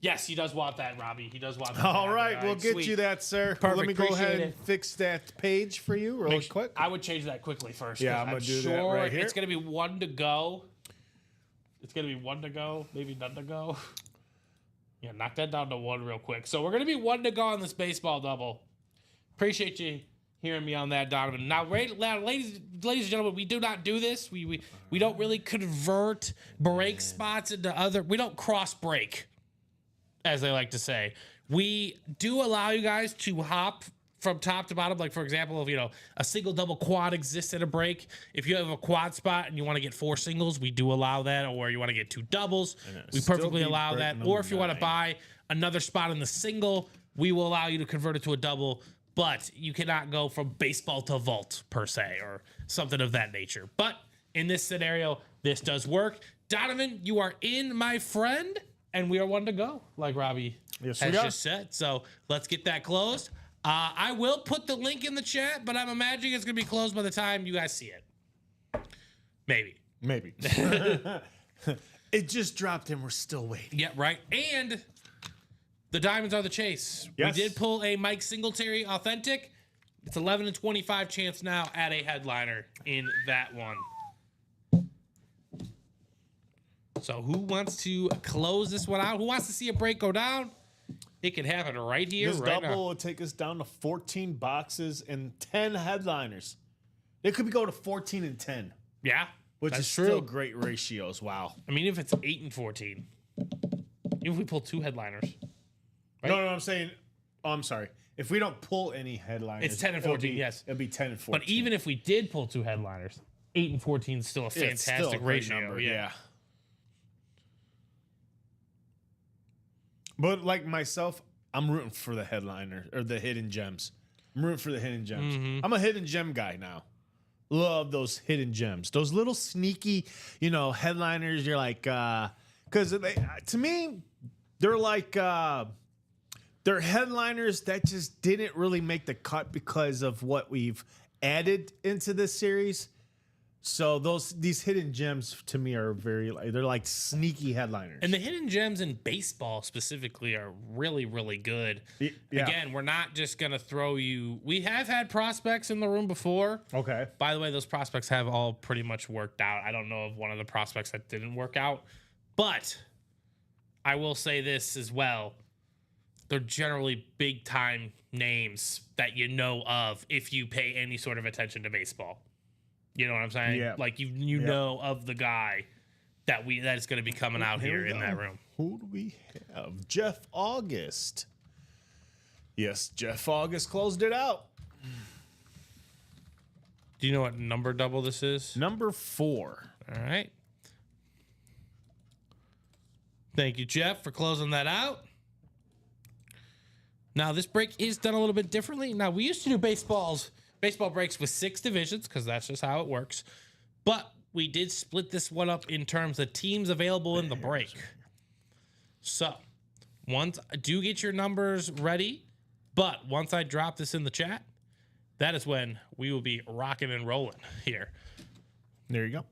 Yes, he does want that, Robbie. He does want that. All right, we'll get sweet. you that, sir. Perfect, Let me go ahead appreciate and it. fix that page for you real quick. I would change that quickly first. Yeah, 'cause I'm gonna do that sure right here. It's gonna be 1 to go. It's gonna be 1 to go, maybe none to go. Yeah, knock that down to 1 real quick. So we're gonna be 1 to go on this baseball double. Appreciate you hearing me on that, Donovan. Now, ladies and gentlemen, we do not do this. We don't really convert break spots into other. We don't cross break, as they like to say. We do allow you guys to hop from top to bottom. Like, for example, if a single, double, quad exists at a break, if you have a quad spot and you want to get 4 singles, we do allow that. Or you want to get 2 doubles, we still perfectly be allow break that. number Or if you want to 9. buy another spot in the single, we will allow you to convert it to a double. But you cannot go from baseball to vault per se or something of that nature. But in this scenario, this does work. Donovan, you are in, my friend, and we are one to go, like Robbie Yes, has we are. just said. So let's get that closed. I will put the link in the chat, but I'm imagining it's going to be closed by the time you guys see it. Maybe. It just dropped and we're still waiting. Yeah, right. And the diamonds are the chase. Yes. We did pull a Mike Singletary authentic. It's 11 and 25 chance now at a headliner in that one. So who wants to close this one out? Who wants to see a break go down? It can happen right here, This right double now. will take us down to 14 boxes and 10 headliners. It could go to 14 and 10, Yeah, which that's is true. still great ratios. Wow. I mean, if it's 8 and 14, even if we pull 2 headliners, right? No, I'm saying, I'm sorry. If we don't pull any headliners, It's 10 and it'll 14, be- yes. It'll be 10 and 14. But even if we did pull 2 headliners, 8 and 14 is still a Yeah, it's still a fantastic great ratio. number, Yeah. But like myself, I'm rooting for the headliner or the hidden gems. I'm rooting for the hidden gems. Mm-hmm. I'm a hidden gem guy now. Love those hidden gems. Those little sneaky, headliners. You're like, because to me, they're like, they're headliners that just didn't really make the cut because of what we've added into this series. So these hidden gems to me are they're like sneaky headliners. And the hidden gems in baseball specifically are really, really good. Yeah. Again, we're not just going to throw you. We have had prospects in the room before. Okay. By the way, those prospects have all pretty much worked out. I don't know of one of the prospects that didn't work out. But I will say this as well. They're generally big time names that you know of if you pay any sort of attention to baseball. You know what I'm saying? Yeah. Like you know of the guy that is going to be coming out here we in go. that room. Who do we have? Jeff August. Yes, Jeff August closed it out. Do you know what number double this is? Number 4. All right. Thank you, Jeff, for closing that out. Now, this break is done a little bit differently. Now, we used to do baseball breaks with 6 divisions because that's just how it works. But we did split this one up in terms of teams available in the break. So, do get your numbers ready. But once I drop this in the chat, that is when we will be rocking and rolling here. There you go.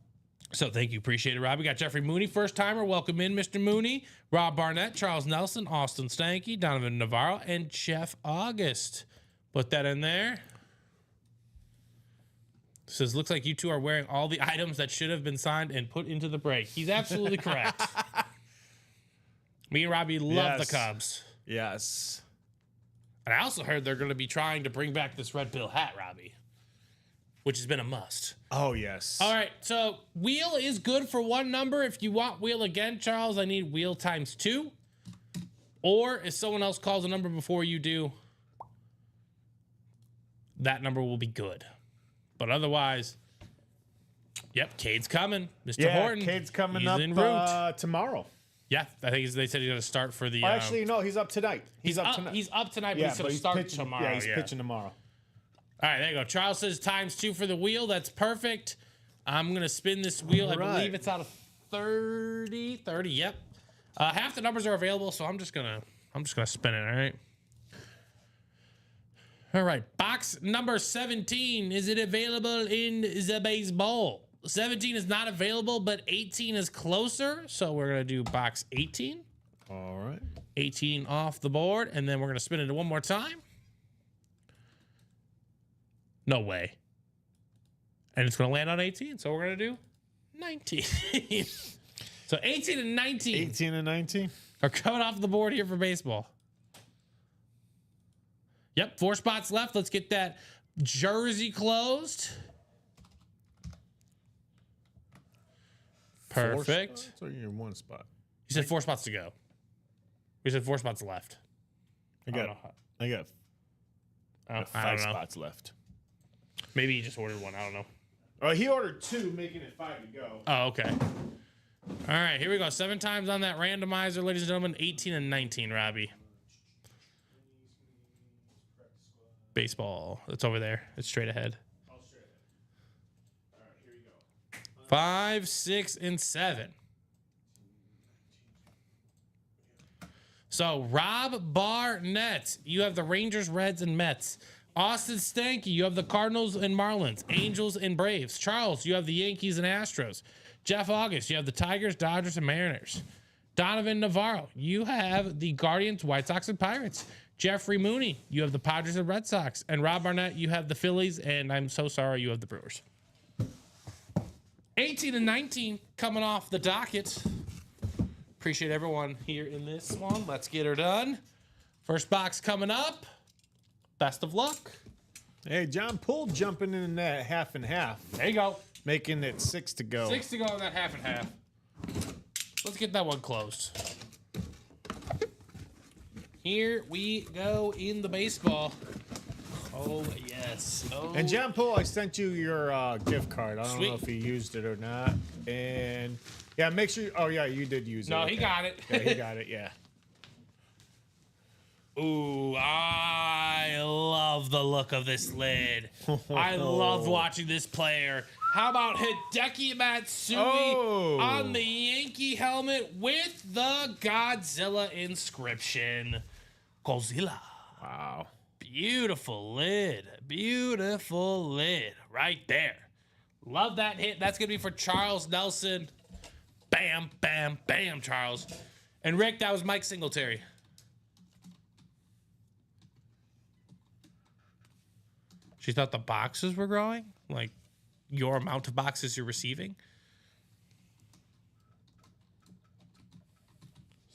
So thank you. Appreciate it, Rob. We got Jeffrey Mooney, first timer. Welcome in, Mr. Mooney. Rob Barnett, Charles Nelson, Austin Stanky, Donovan Navarro, and Jeff August. Put that in there. Says, looks like you two are wearing all the items that should have been signed and put into the break. He's absolutely correct. Me and Robbie love the Cubs. Yes. And I also heard they're going to be trying to bring back this Red Bill hat, Robbie, which has been a must. Oh, yes. All right, so wheel is good for 1 number. If you want wheel again, Charles, I need wheel times 2. Or if someone else calls a number before you do, that number will be good. But otherwise, yep, Cade's coming. Mr. Horton. Cade's coming He's up en route. tomorrow. Yeah, I think they said he's going to start for the... Actually, no, he's up tonight. He's up tonight. He's up tonight, but yeah, he's going to start pitching, tomorrow. Yeah, he's pitching tomorrow. All right, there you go. Charles says times 2 for the wheel. That's perfect. I'm going to spin this wheel. All right. I believe it's out of 30. 30, yep. Half the numbers are available, so I'm just going to spin it, all right? All right, box number 17. Is it available in the baseball? 17 is not available, but 18 is closer. So we're going to do box 18. All right. 18 off the board, and then we're going to spin it one more time. No way. And it's going to land on 18, so we're going to do 19. So 18 and 19 18 and 19. are coming off the board here for baseball. Yep, 4 spots left. Let's get that jersey closed. Perfect. 4 spots or you're in 1 spot? You said 4 spots to go. We said 4 spots left. I don't got know. I got I 5 don't know. spots left. Maybe he just ordered one. I don't know. Oh, he ordered 2, making it 5 to go. Oh, okay. All right, here we go. 7 times on that randomizer, ladies and gentlemen. 18 and 19, Robbie. Baseball. It's over there. It's straight ahead. 5, 6, and 7. So Rob Barnett, you have the Rangers, Reds, and Mets. Austin Stanky, you have the Cardinals and Marlins, Angels and Braves. Charles, you have the Yankees and Astros. Jeff August, you have the Tigers, Dodgers, and Mariners. Donovan Navarro, you have the Guardians, White Sox, and Pirates. Jeffrey Mooney, you have the Padres and Red Sox. And Rob Barnett, you have the Phillies, and I'm so sorry, you have the Brewers. 18 and 19 coming off the docket. Appreciate everyone here in this one. Let's get her done. First box coming up. Best of luck. Hey, John Poole jumping in that half and half, There you go. making it 6 to go. 6 to go in that half and half. Let's get that one closed. Here we go in the baseball. Oh, yes. Oh. And John Poole, I sent you your gift card. I don't Sweet. know if you used it or not. And yeah, make sure. Oh yeah, you did use it. No, he got it. Yeah, he got it. Yeah. Ooh, I love the look of this lid. I love watching this player. How about Hideki Matsui on the Yankee helmet with the Godzilla inscription? Godzilla. Wow. Beautiful lid. Beautiful lid right there. Love that hit. That's going to be for Charles Nelson. Bam, bam, bam, Charles. And Rick, that was Mike Singletary. She thought the boxes were growing? Like your amount of boxes you're receiving?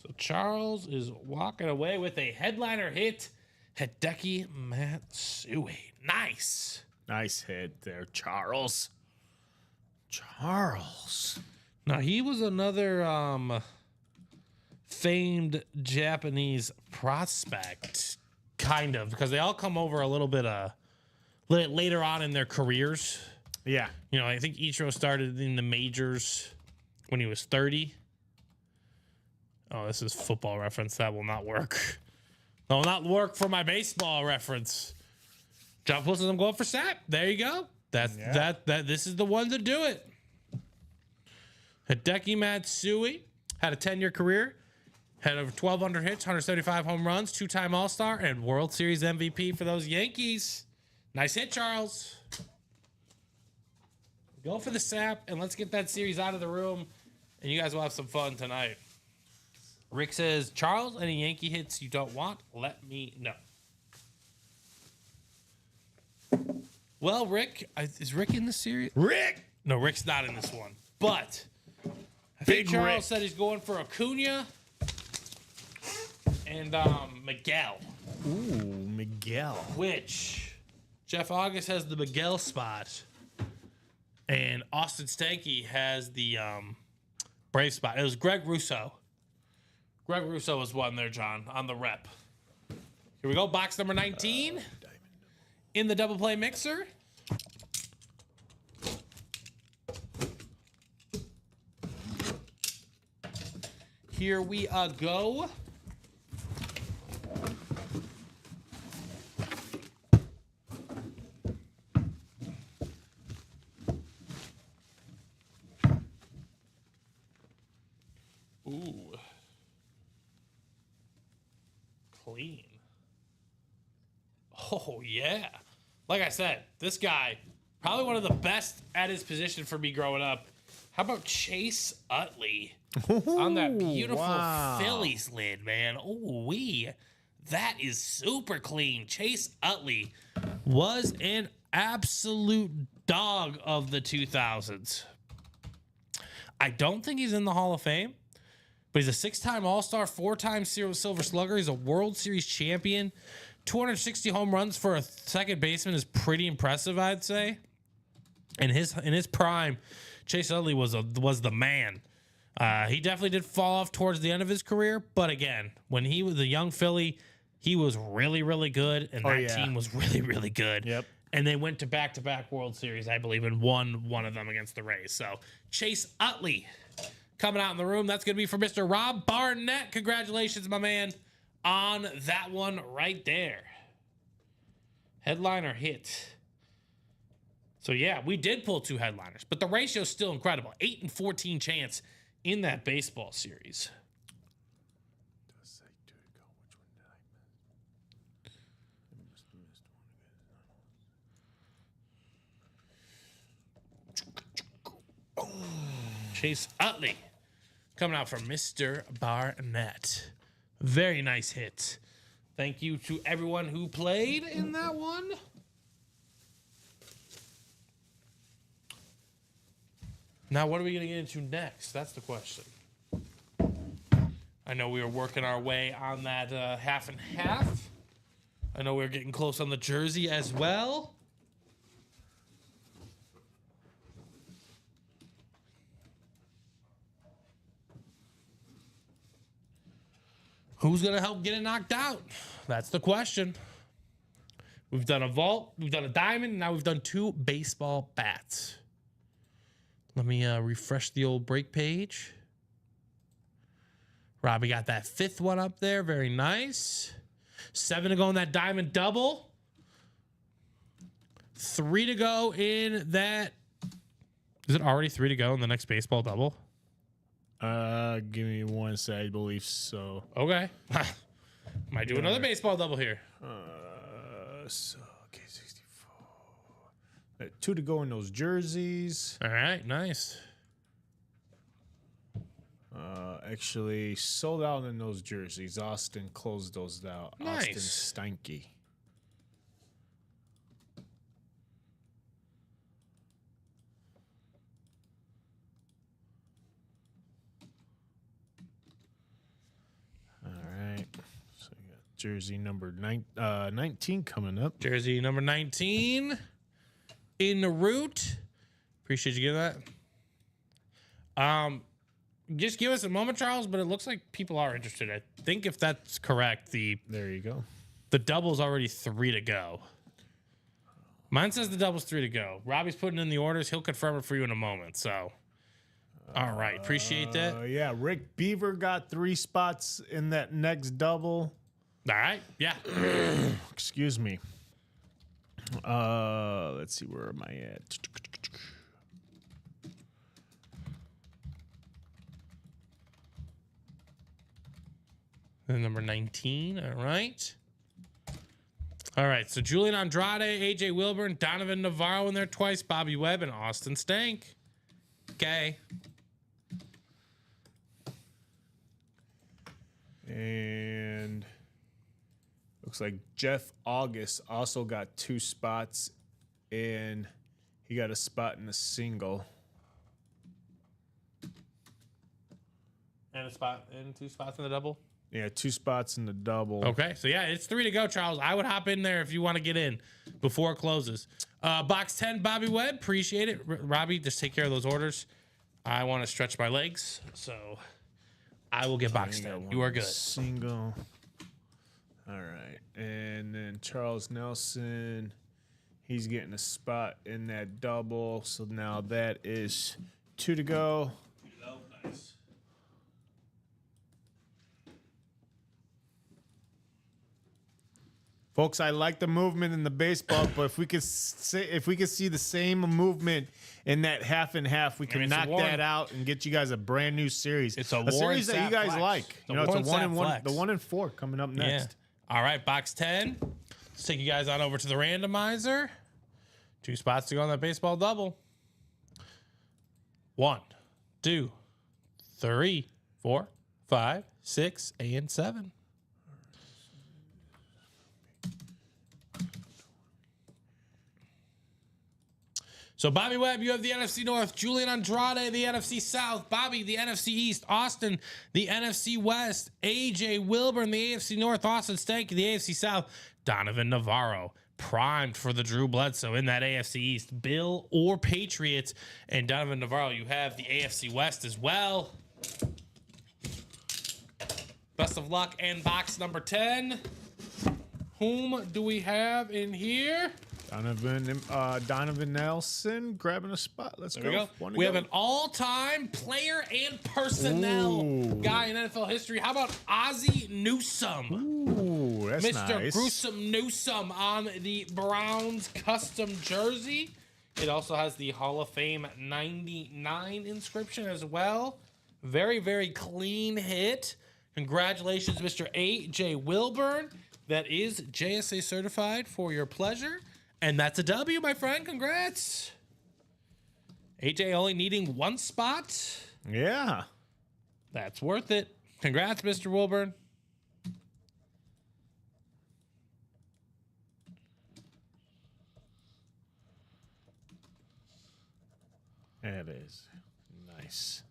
So Charles is walking away with a headliner hit. Hideki Matsui. Nice. Nice hit there, Charles. Charles. Now he was another famed Japanese prospect, kind of, because they all come over a little bit later on in their careers. Yeah. You know, I think Ichiro started in the majors when he was 30. Oh, this is football reference. That will not work. That will not work for my baseball reference. John Poole says I'm going for Sap. There you go. That's that. This is the one to do it. Hideki Matsui had a 10-year career, had over 1,200 hits, 175 home runs, 2-time All-Star, and World Series MVP for those Yankees. Nice hit, Charles. Go for the Sap, and let's get that series out of the room, and you guys will have some fun tonight. Rick says, Charles, any Yankee hits you don't want, let me know. Well, Rick, is Rick in this series? Rick. No, Rick's not in this one. But I Big think Charles Rick. said he's going for Acuna and Miguel, Ooh, Miguel. which Jeff August has the Miguel spot, and Austin Stanky has the Brave spot. It was Greg Russo. Greg Russo was one there, John, on the rep. Here we go, box number 19 in the double play mixer. Here we go. Ooh. Clean. Oh, yeah. Like I said, this guy, probably one of the best at his position for me growing up. How about Chase Utley on that beautiful wow. Phillies lid, man? Oh, that is super clean. Chase Utley was an absolute dog of the 2000s. I don't think he's in the Hall of Fame, but he's a 6-time All-Star, 4-time Silver Slugger. He's a World Series champion. 260 home runs for a second baseman is pretty impressive, I'd say. In his prime, Chase Utley was the man. He definitely did fall off towards the end of his career, but again, when he was a young Philly, he was really, really good, and that team was really, really good. Yep. And they went to back-to-back World Series, I believe, and won one of them against the Rays. So Chase Utley coming out in the room. That's going to be for Mr. Rob Barnett. Congratulations, my man, on that one right there. Headliner hit. So, yeah, we did pull 2 headliners, but the ratio is still incredible. 8 and 14 chance in that baseball series. Chase Utley coming out from Mr. Barnett. Very nice hit. Thank you to everyone who played in that one. Now, what are we going to get into next? That's the question. I know we were working our way on that half and half. I know we were getting close on the jersey as well. Who's going to help get it knocked out? That's the question. We've done a vault, we've done a diamond, and now we've done 2 baseball bats. Let me refresh the old break page. Robbie got that 5th one up there. Very nice. 7 to go in that diamond double. 3 to go in that. Is it already 3 to go in the next baseball double? Give me one sec. I believe so. Okay. Might do another baseball double here. So okay, 64. 2 to go in those jerseys. All right, nice. Actually sold out in those jerseys. Austin closed those out. Nice. Austin Steinke. All right. So we got jersey number 19 coming up. Jersey number 19 in the route. Appreciate you giving that. Just give us a moment, Charles, but it looks like people are interested. I think if that's correct, There you go. the double's already 3 to go. Mine says the double's 3 to go. Robbie's putting in the orders. He'll confirm it for you in a moment. So, all right. Appreciate that. Yeah, Rick Beaver got 3 spots in that next double. All right. Yeah. Excuse me. Let's see, where am I at? And number 19. All right. All right. So Julian Andrade, AJ Wilburn, Donovan Navarro in there twice, Bobby Webb, and Austin Stank. Okay. And looks like Jeff August also got 2 spots, and he got a spot in the single. And and 2 spots in the double. Yeah, 2 spots in the double. Okay, so yeah, it's 3 to go, Charles. I would hop in there if you want to get in before it closes. Box 10, Bobby Webb. Appreciate it. Robbie, just take care of those orders. I want to stretch my legs, so I will get box 10. You are good. Single. All right. And then Charles Nelson, he's getting a spot in that double. So now that is 2 to go. Nice. Folks, I like the movement in the baseball, but if we could see the same movement in that half and half, we can knock that out and get you guys a brand new series. It's a series that you guys flex. like. You know, it's a Warren 1 and 1, flex. the 1 and 4 coming up next. Yeah. All right, box 10. Let's take you guys on over to the randomizer. 2 spots to go on that baseball double. 1, 2, 3, 4, 5, 6, and 7. So, Bobby Webb, you have the NFC North. Julian Andrade, the NFC South. Bobby, the NFC East. Austin, the NFC West. AJ Wilburn, the AFC North. Austin Stank, the AFC South. Donovan Navarro, primed for the Drew Bledsoe in that AFC East. Bill or Patriots. And Donovan Navarro, you have the AFC West as well. Best of luck and box number 10. Whom do we have in here? Donovan Nelson grabbing a spot. Let's There we go. go. We have an all-time player and personnel guy in NFL history. How about Ozzie Newsome? Ooh, that's Mr. nice. Gruesome Newsome on the Browns custom jersey. It also has the Hall of Fame 99 inscription as well. Very, very clean hit. Congratulations, Mr. A.J. Wilburn. That is JSA certified for your pleasure. And that's a W, my friend. Congrats. AJ only needing 1 spot. Yeah. That's worth it. Congrats, Mr. Wilburn. It is. Nice.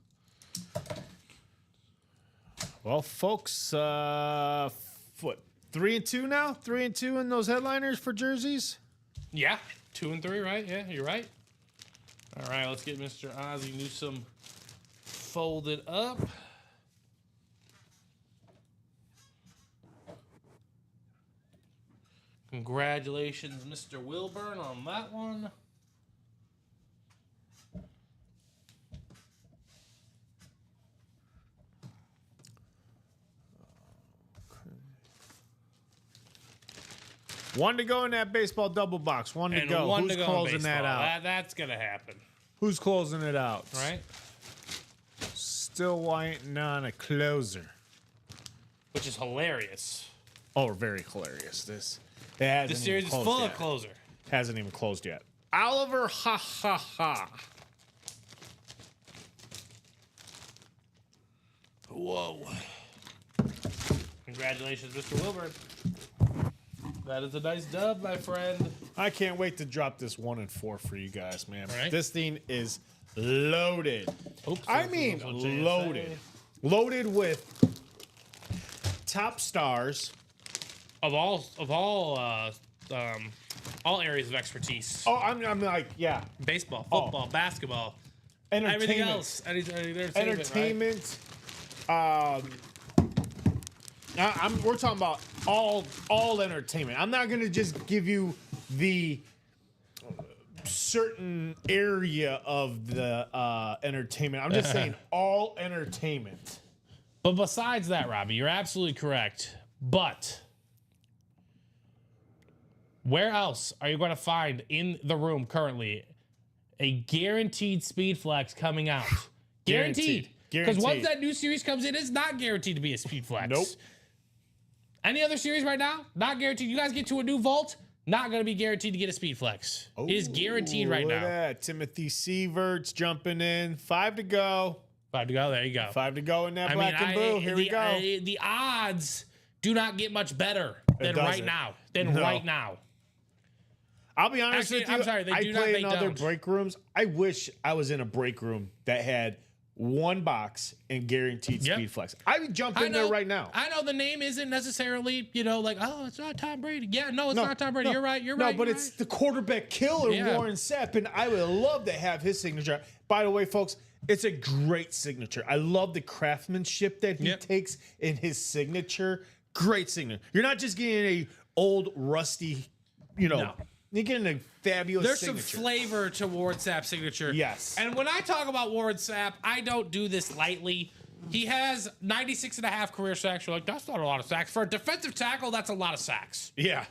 Well, folks, what, 3-2 now? 3-2 in those headliners for jerseys? Yeah, 2 and 3, right? Yeah, you're right. All right, let's get Mr. Ozzie Newsome folded up. Congratulations, Mr. Wilburn, on that one. One to go in that baseball double box. One to And go. one Who's to go in closing baseball. that out? That's going to happen, Who's closing it out? right? Still waiting on a closer. Which is hilarious. Oh, very hilarious. This Series is full of closer. Hasn't even closed yet. Oliver, ha ha ha. Whoa. Congratulations, Mr. Wilburn. That is a nice dub, my friend. I can't wait to drop this 1 and 4 for you guys, man. Right. This thing is loaded. Oops, I mean, that's what JSA. loaded. Loaded with top stars. Of all areas of expertise. Oh, I'm like, yeah. Baseball, football, basketball, Entertainment. everything else. Entertainment. Entertainment. We're talking about all entertainment. I'm not gonna just give you the certain area of the entertainment. I'm just saying all entertainment. But besides that, Robbie, you're absolutely correct. But where else are you going to find in the room currently a guaranteed speed flex coming out? Guaranteed. Because once Guaranteed. that new series comes in, it's not guaranteed to be a speed flex. Nope. Any other series right now, not guaranteed. You guys get to a new vault, not going to be guaranteed to get a speed flex. It is guaranteed right Look at now. that. Timothy Sievert's jumping in. 5 to go. 5 to go. There you go. 5 to go in that black and blue. Here we go. The odds do not get much better than right doesn't. now. No. Right now. I'll be honest Actually, with you. I'm sorry, they I do not, play they in other don't. break rooms. I wish I was in a break room that had one box and guaranteed Yep. speed flex. I would jump in there right now. I know the name isn't necessarily, like, oh, it's not Tom Brady. Yeah, no, it's not Tom Brady. You're right. You're right. No, but it's the quarterback killer, Yeah. Warren Sapp, and I would love to have his signature. By the way, folks, it's a great signature. I love the craftsmanship that he Yep. takes in his signature. Great signature. You're not just getting a old rusty, No. You're getting a fabulous There's signature. some flavor to Warren Sapp's signature. Yes. And when I talk about Warren Sapp, I don't do this lightly. He has 96.5 career sacks. You're like, that's not a lot of sacks. For a defensive tackle, that's a lot of sacks. Yeah.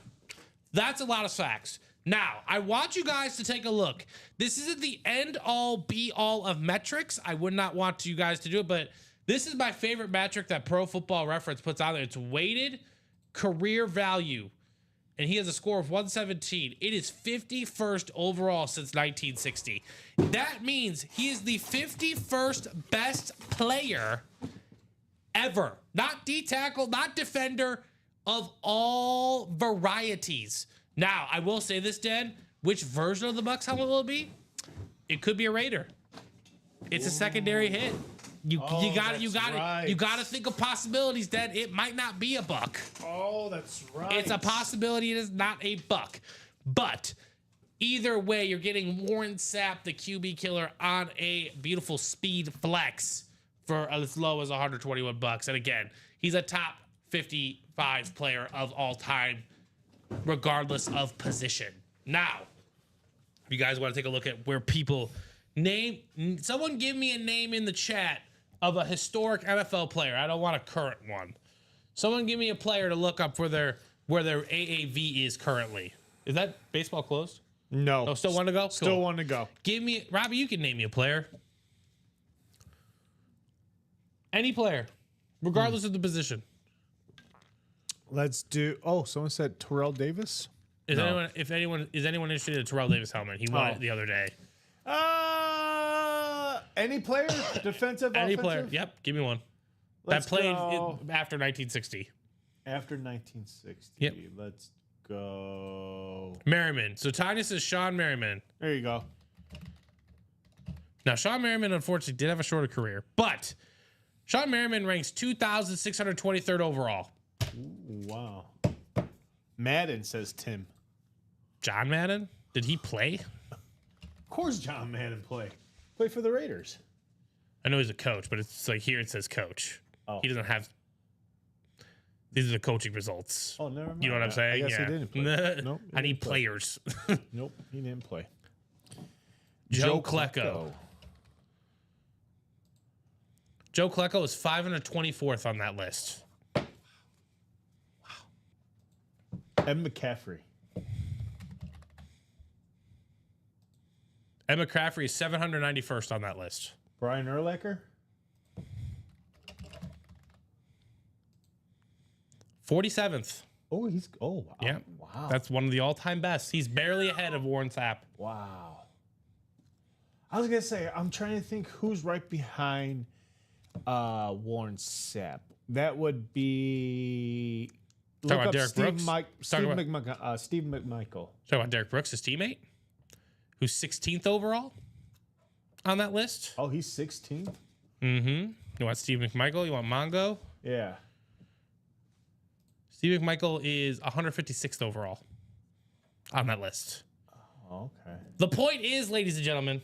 That's a lot of sacks. Now, I want you guys to take a look. This isn't the end all be all of metrics. I would not want you guys to do it, but this is my favorite metric that Pro Football Reference puts out there. It's weighted career value. And he has a score of 117. It is 51st overall since 1960. That means he is the 51st best player ever. Not D-tackle, not defender, of all varieties. Now, I will say this, Dan. Which version of the Bucks helmet will it be? It could be a Raider. It's a secondary hit. You got to think of possibilities, Dan. It might not be a Buck. Oh, that's right. It's a possibility. It is not a Buck. But either way, you're getting Warren Sapp, the QB killer, on a beautiful speed flex for as low as $121. And again, he's a top 55 player of all time, regardless of position. Now, if you guys want to take a look at where people someone give me a name in the chat of a historic NFL player. I don't want a current one. Someone give me a player to look up where their AAV is currently. Is that baseball closed? No. Oh, still one to go? Still Cool. one to go. Give me, Robbie, you can name me a player. Any player, regardless of the position. Let's do. Oh, someone said Terrell Davis. Is anyone interested in a Terrell Davis helmet? He won it the other day. Any player, defensive, Any offensive? player. Yep. Give me one. Let's that played go. after 1960. After 1960. Yep. Let's go. Merriman. So Tanya says Sean Merriman. There you go. Now, Sean Merriman, unfortunately, did have a shorter career, but Sean Merriman ranks 2,623rd overall. Ooh, wow. Madden, says Tim. John Madden? Did he play? Of course John Madden play for the Raiders. I know he's a coach, but it's like here it says coach. Oh. He doesn't have. These are the coaching results. Oh, never mind. You know what I'm saying? I guess yeah. he didn't play. Nope, he I need didn't play. players. Nope, he didn't play. Joe Klecko. Joe Klecko is 524th on that list. Ed McCaffrey. Ed McCaffrey is 791st on that list. Brian Urlacher. 47th. Oh, wow. Yeah. Wow. That's one of the all-time best. He's barely ahead of Warren Sapp. Wow. I was gonna say, I'm trying to think who's right behind Warren Sapp. That would be Talk about Derek Brooks. Steve McMichael. Talk about Derek Brooks, his teammate, who's 16th overall on that list. Oh, he's 16th? Mm-hmm. You want Steve McMichael? You want Mongo? Yeah. Steve McMichael is 156th overall on that list. Okay. The point is, ladies and gentlemen,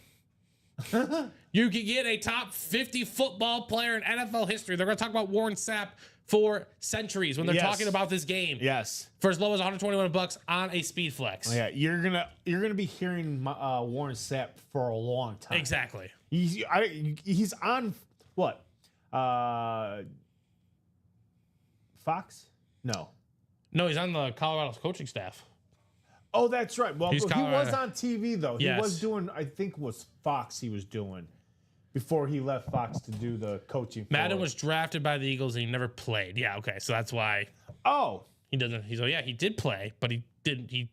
you can get a top 50 football player in NFL history. They're going to talk about Warren Sapp for centuries when they're Yes. talking about this game. Yes. For as low as $121 on a speed flex. Oh, yeah, you're gonna be hearing Warren Sapp for a long time. Exactly. He's on what? Fox? No. No, he's on the Colorado's coaching staff. Oh, that's right. Well, He's he Colorado. was on TV though. Yes. He was doing, I think, was Fox. He was doing before he left Fox to do the coaching. Madden for- was drafted by the Eagles and he never played. Yeah, okay. So that's why Oh, he doesn't. He's like, yeah, he did play, but he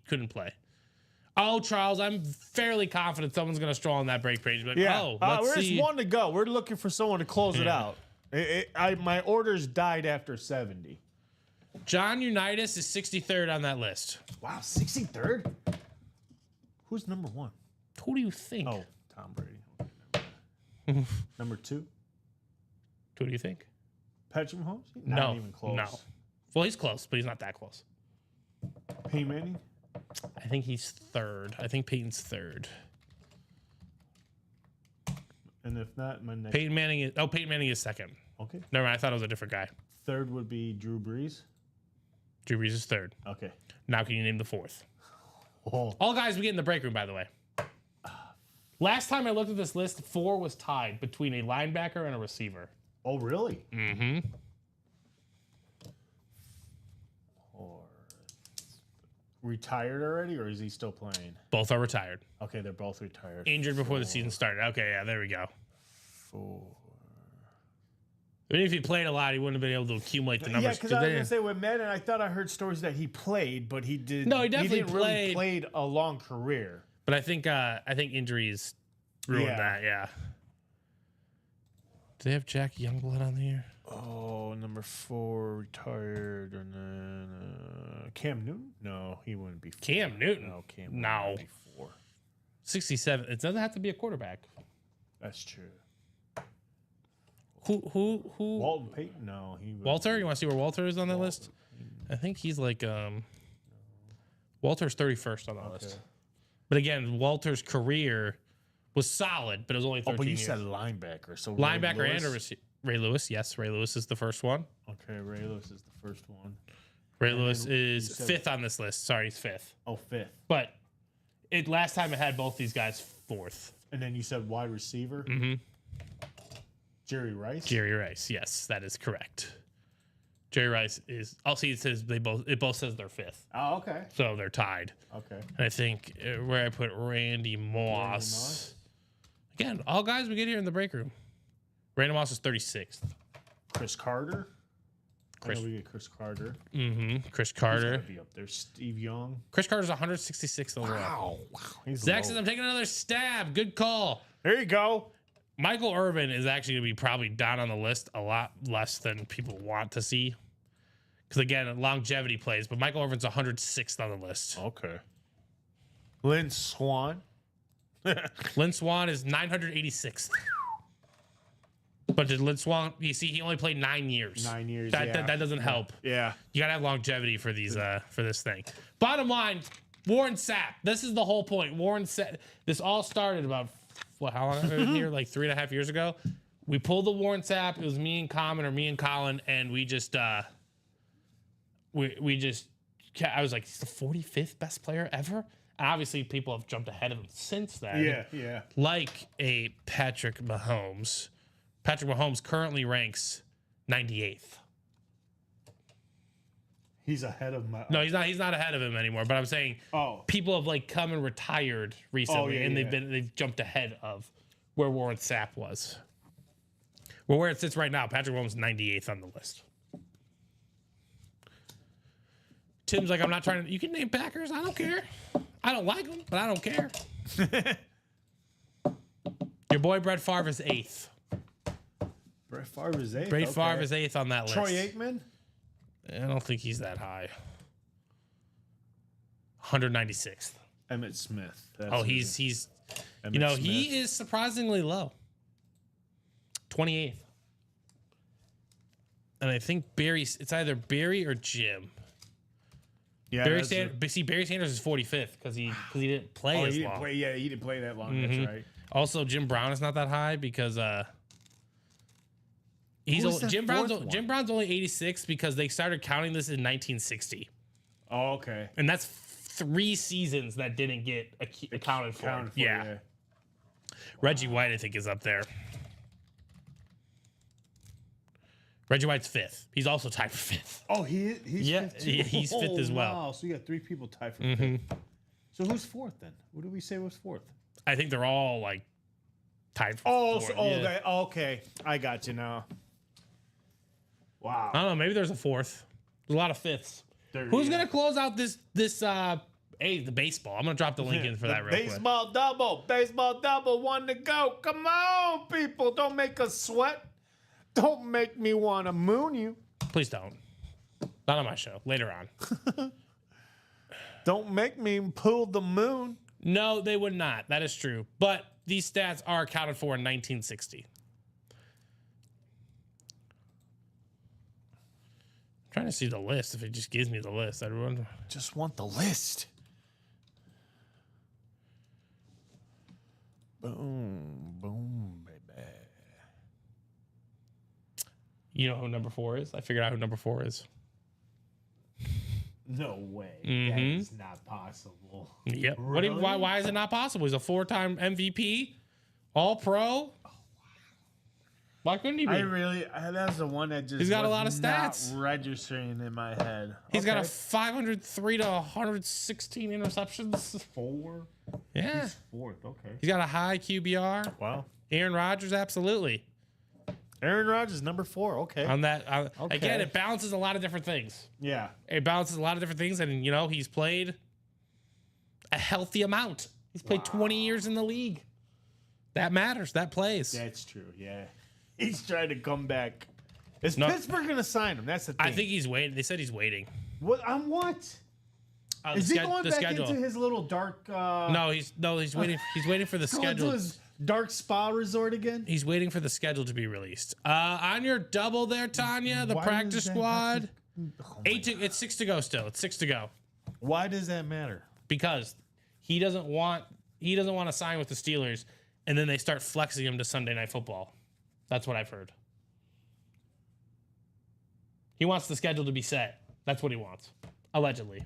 couldn't play. Oh, Charles, I'm fairly confident someone's going to stroll on that break page. But yeah. oh, let's We're see. just one to go. We're looking for someone to close it out. My orders died after 70. John Unitas is 63rd on that list. Wow, 63rd. Who's number one? Who do you think? Oh, Tom Brady. Okay, never mind. Number two, Who do you think? Patrick Mahomes. No, Not even close. no. Well, he's close, but he's not that close. Peyton Manning. I think he's third. I think Peyton's third. And if not, my next. Peyton Manning is second. Okay. Never mind. I thought it was a different guy. Third would be Drew Brees. Drew Brees is third. Okay. Now can you name the fourth? Oh. All guys we get in the break room, by the way. Last time I looked at this list, 4 was tied between a linebacker and a receiver. Oh, really? Mm-hmm. Or retired already, or is he still playing? Both are retired. Okay, they're both retired. Injured before the season started. Okay, yeah, there we go. 4. Even if he played a lot, he wouldn't have been able to accumulate the numbers. Yeah, because I was gonna say with Madden, I thought I heard stories that he played, but he did. No, he definitely didn't really played a long career. But I think injuries ruined Yeah. that. Yeah. Do they have Jack Youngblood on here? Oh, number 4 retired, and then Cam Newton. No, he wouldn't be. 4. Cam Newton. No, Cam. No. Wouldn't be 4. 67. It doesn't have to be a quarterback. That's true. Who? Walton Payton. No, he. wouldn't Walter? be. You want to see where Walter is on that list? I think he's like Walter's 31st on that list. But again, Walter's career was solid, but it was only 13 Oh, but you years. said linebacker, so Linebacker Ray and a Lewis? receiver. Ray Lewis, yes. Ray Lewis is the first one. Okay, Ray Lewis is the first one. Ray Lewis then is you said- 5th on this list. Sorry, he's 5th. Oh, 5th. But last time it had both these guys 4th. And then you said wide receiver. Mm-hmm. Jerry Rice. Jerry Rice, yes, that is correct. Jerry Rice is. I'll see. It says it both says they're 5th, Oh, okay. so they're tied. Okay. And I think where I put Randy Moss. Moss. Again, all guys we get here in the break room. Randy Moss is 36th. Chris Carter. Chris- I know we get Chris Carter. Mm-hmm. Chris He's Carter. gotta be up there. Steve Young. Chris Carter's 166th overall. Wow. He's Zach low. says I'm taking another stab. Good call. There you go. Michael Irvin is actually going to be probably down on the list a lot less than people want to see. Because, again, longevity plays, but Michael Irvin's 106th on the list. Okay. Lynn Swan. Lynn Swan is 986th. But did Lynn Swan, you see, he only played 9 years. 9 years, That doesn't help. Yeah. You got to have longevity for these for this thing. Bottom line, Warren Sapp. This is the whole point. Warren Sapp. This all started about, how long have I been here? Like 3.5 years ago. We pulled the Warren Sapp. It was me and Colin, and we just I was like, he's the 45th best player ever. And obviously, people have jumped ahead of him since then. Yeah. Like a Patrick Mahomes. Patrick Mahomes currently ranks 98th. He's ahead of my. No, he's not ahead of him anymore. But I'm saying, people have like come and retired recently, and they've jumped ahead of where Warren Sapp was. Well, where it sits right now, Patrick Mahomes 98th on the list. Tim's like, I'm not trying to. You can name Packers. I don't care. I don't like them, but I don't care. Your boy Brett Favre is 8th. Brett Favre is 8th. Brett Favre is 8th on that list. Troy Aikman? I don't think he's that high. 196th. Emmitt Smith. He's Emmitt you know, Smith. he is surprisingly low. 28th. And I think it's either Barry or Jim. Yeah, Barry Sanders is 45th because he didn't play as long. he didn't play that long. That's right. Also, Jim Brown is not that high because Jim Brown's only 86 because they started counting this in 1960. Oh, okay. And that's 3 seasons that didn't get accounted for. Yeah. Reggie White, I think, is up there. Reggie White's 5th. He's also tied for 5th. Oh, he's 5th too? He's 5th as well. Wow, so you got 3 people tied for 5th. So who's 4th then? What do we say was 4th? I think they're all like tied for 4th. Okay. I got you now. Wow. I don't know. Maybe there's a 4th. There's a lot of 5ths. Who's gonna close out the baseball? I'm gonna drop the link in for that real quick. Baseball double, 1 to go. Come on, people. Don't make us sweat. Don't make me want to moon you. Please don't. Not on my show. Later on. Don't make me pull the moon. No, they would not. That is true. But these stats are accounted for in 1960. I'm trying to see the list. If it just gives me the list, everyone. Just want the list. Boom, boom, baby. You know who number 4 is? I figured out who number 4 is. No way. That is not possible. Yep. Really? Why is it not possible? He's a 4-time MVP, All-Pro. Oh, wow. Why couldn't he be? That's the one that just he's got a lot of stats not registering in my head. He's got a 503 to 116 interceptions. 4? Yeah. He's 4th, okay. He's got a high QBR. Wow. Aaron Rodgers, absolutely. Aaron Rodgers, number 4, okay. On that, again, it balances a lot of different things. Yeah. It balances a lot of different things, and, you know, he's played a healthy amount. He's played 20 years in the league. That matters. That plays. That's true, yeah. He's trying to come back. Is Pittsburgh going to sign him? That's the thing. I think he's waiting. They said he's waiting. What? On what? Is he going back into his little dark... No, he's waiting. He's waiting for the schedule. To his dark spa resort again? He's waiting for the schedule to be released. On your double there, Tanya, the practice squad. It's 6 to go still. It's 6 to go. Why does that matter? Because he doesn't want to sign with the Steelers, and then they start flexing him to Sunday Night Football. That's what I've heard. He wants the schedule to be set. That's what he wants, allegedly.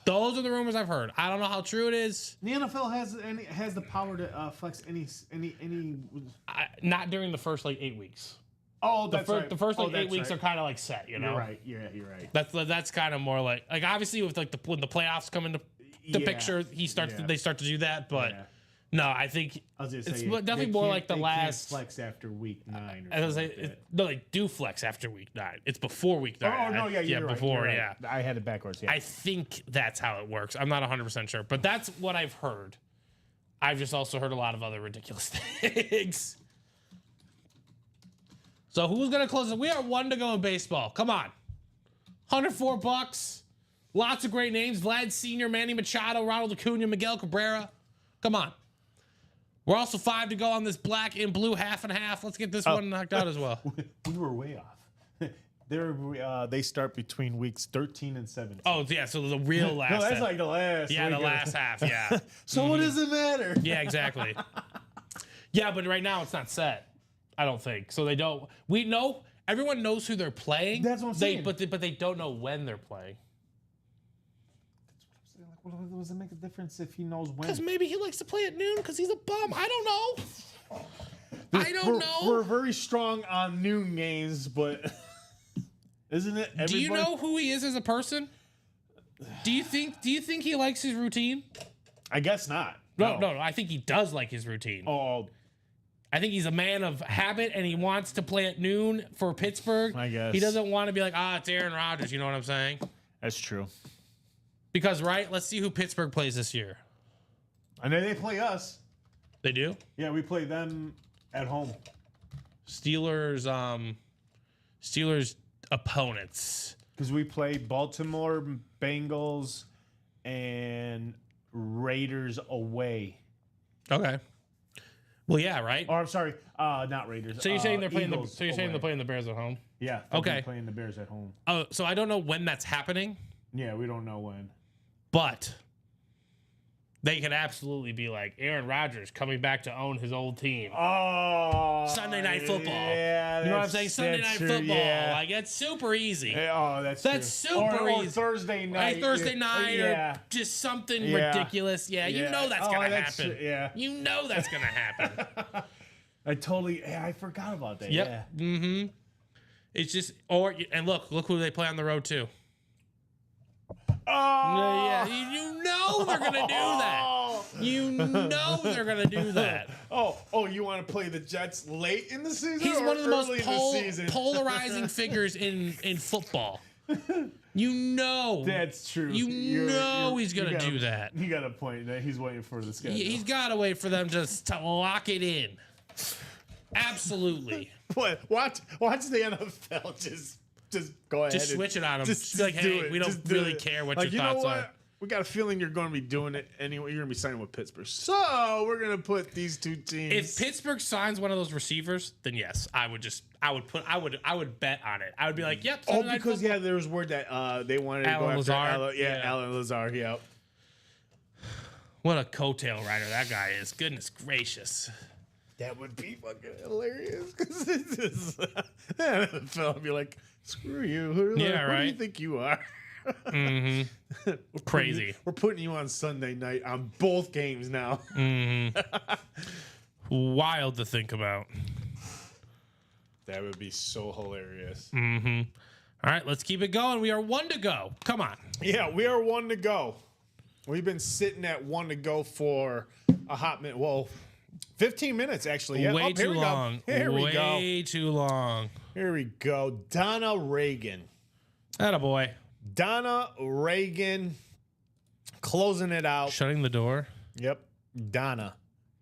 Those are the rumors I've heard. I don't know how true it is. The NFL has the power to flex any. Not during the first 8 weeks. Oh, that's right. The first 8 weeks are kind of set. You know, you're right. You're right. That's kind of more like obviously with when the playoffs come into the picture, they start to do that. But no, I think it's definitely more like the last flex after week 9. No, they do flex after week 9. It's before week 9. Oh no, you're before, right. yeah. I had it backwards. Yeah. I think that's how it works. I'm not 100% sure, but that's what I've heard. I've just also heard a lot of other ridiculous things. So who's gonna close it? We are 1 to go in baseball. Come on. $104. Lots of great names. Vlad Sr., Manny Machado, Ronald Acuna, Miguel Cabrera. Come on. We're also 5 to go on this black and blue half and half. Let's get this one knocked out as well. We were way off. They start between weeks 13 and 17. Oh, yeah, so the real last No, that's half. like the last. Yeah, the week. last half, yeah. So what does it matter? Yeah, exactly. Yeah, but right now it's not set. I don't think. So they don't. We know. Everyone knows who they're playing. That's what I'm saying. But they don't know when they're playing. What does it make a difference if he knows when? Because maybe he likes to play at noon because he's a bum. I don't know. I don't know. We're very strong on noon games, but isn't it? Do you know who he is as a person? Do you think he likes his routine? I guess not. No. I think he does like his routine. Oh, I think he's a man of habit and he wants to play at noon for Pittsburgh. I guess. He doesn't want to be like, it's Aaron Rodgers. You know what I'm saying? that's true. Because, right, let's see who Pittsburgh plays this year. I know they play us. They do? Yeah, we play them at home. Steelers opponents. Because we play Baltimore Bengals and Raiders away. Okay. Well, yeah, right? Or I'm sorry, not Raiders. So you're saying they're playing Eagles they're away. playing the Bears at home? Yeah. they'll be Okay. playing the Bears at home. Oh, so I don't know when that's happening, Yeah, we don't know when. but they could absolutely be like Aaron Rodgers coming back to own his old team. Oh, Sunday Night Football. Yeah, You know what I'm saying? Sunday Night true, Football. Yeah. Like, it's super easy. That's That's true. super or easy. Thursday night. Like Thursday night yeah. or just something Yeah. ridiculous. Yeah, you Yeah. know that's Oh, going to that's happen. true, yeah. You know that's going to happen. I forgot about that. Yep. Yeah. Mm-hmm. It's just, and look who they play on the road too. Oh, Yeah, you know they're going to do that. You know they're going to do that. Oh, you want to play the Jets late in the season? He's or one of the most early in the season? polarizing figures in football. You know. That's true. You know he's going to do that. You got a point. That he's waiting for the schedule. He's got to wait for them just to lock it in. Absolutely. What? Watch the NFL just go ahead. Just and switch it on them. Just Be like, do hey, it. we don't Just do really it. care what Like, your thoughts are. We got a feeling you're going to be doing it anyway. You're going to be signing with Pittsburgh. So we're going to put these two teams. If Pittsburgh signs one of those receivers, then yes, I would bet on it. I would be like, yep. oh, Sunday Night because Football. there was word that they wanted to Alan go after Lazard? Alan, Yeah. Alan Lazard. Yeah. What a coattail rider that guy is. Goodness gracious. That would be fucking hilarious. Because it's just, the NFL would be like, screw you. Who do you right. think you are? Mm-hmm. Crazy. We're putting you on Sunday night on both games now. Wild to think about. That would be so hilarious. Mm-hmm. All right, let's keep it going. We are 1 to go. Come on. Yeah, we are 1 to go. We've been sitting at 1 to go for a hot minute. Well, 15 minutes actually. Yeah. Way here too we go. long. Here we go. Way too long. Here we go. Donna Reagan. Attaboy. Donna Reagan closing it out. Shutting the door. Yep. Donna.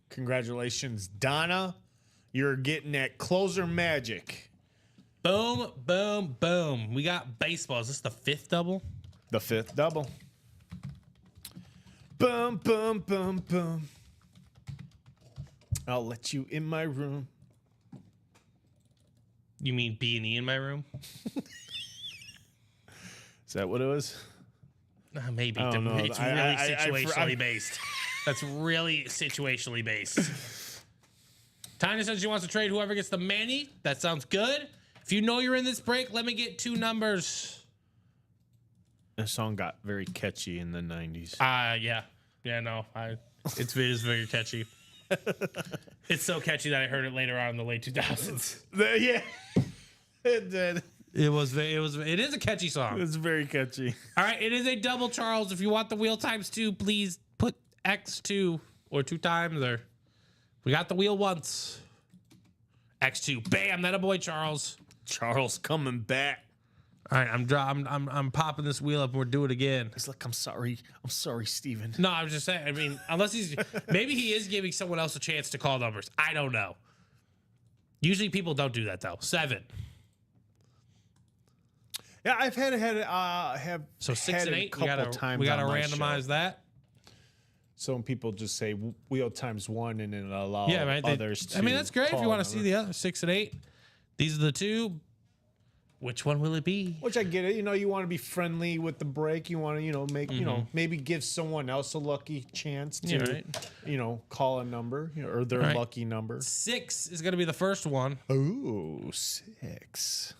Congratulations, Donna. You're getting that closer magic. Boom, boom, boom. We got baseball. Is this the 5th double? The 5th double. Boom, boom, boom, boom. I'll let you in my room. You mean B&E in my room? Is that what it was? Maybe. I don't know. It's really situationally based. That's really situationally based. Tanya says she wants to trade whoever gets the Manny. That sounds good. If you know you're in this break, let me get 2 numbers. This song got very catchy in the 90s. Yeah. Yeah, no. It is very catchy. It's so catchy that I heard it later on in the late 2000s. Yeah. It did. It is a catchy song. It's very catchy. All right, it is a double, Charles. If you want the wheel times 2, please put X2 or 2 times or we got the wheel once. X2. Bam, that a boy, Charles. Charles coming back. All right, I'm popping this wheel up and we're doing it again. He's like, I'm sorry, Steven. No, I was just saying. I mean, unless maybe he is giving someone else a chance to call numbers. I don't know. Usually people don't do that though. 7. Yeah, I've have So 6 had and it 8. a couple times. We gotta on my randomize show. that. Some people just say wheel times 1 and then allow Yeah, right. others to. I mean, that's great if you call want to see another. the other 6 and 8. These are the 2. Which one will it be? Which I get it. You know, you want to be friendly with the break. You want to, make, maybe give someone else a lucky chance to, Yeah, right. call a number or their Right. lucky number. 6 is gonna be the first one. Ooh, 6.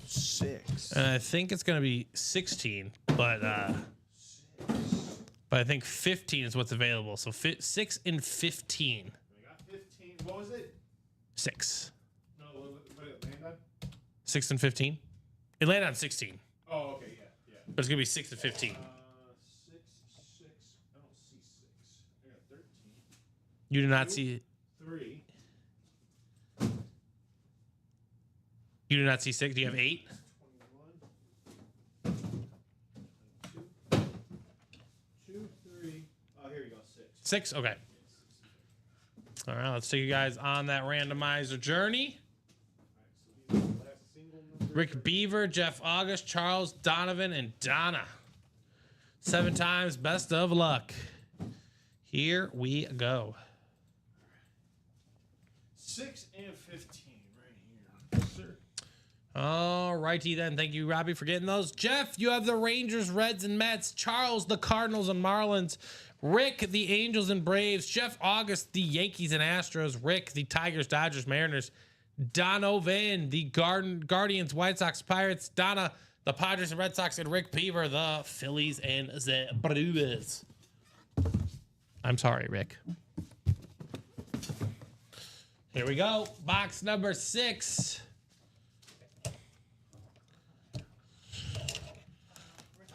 6. And I think it's gonna be 16, but I think 15 is what's available. So 6 and 15. I got 15. What was it? 6. No, what did it land on? 6 and 15. It landed on 16, Oh, okay, yeah. but it's gonna be 6 and 15. 6. I don't see 6. I got 13. You do not see. 3. You do not see 6. Do you have 8? 21. 2, 3. Oh, here you go. 6. 6. Okay. All right. Let's take you guys on that randomizer journey. Rick Beaver, Jeff August, Charles Donovan, and Donna. 7 times. Best of luck. Here we go. 6 and 15 right here. Sir. All righty then. Thank you, Robbie, for getting those. Jeff, you have the Rangers, Reds, and Mets. Charles, the Cardinals and Marlins. Rick, the Angels and Braves. Jeff August, the Yankees and Astros. Rick, the Tigers, Dodgers, Mariners. Donovan, the Guardians, White Sox, Pirates. Donna, the Padres and Red Sox. And Rick Beaver, the Phillies and the Brewers. I'm sorry, Rick. Here we go. Box number 6.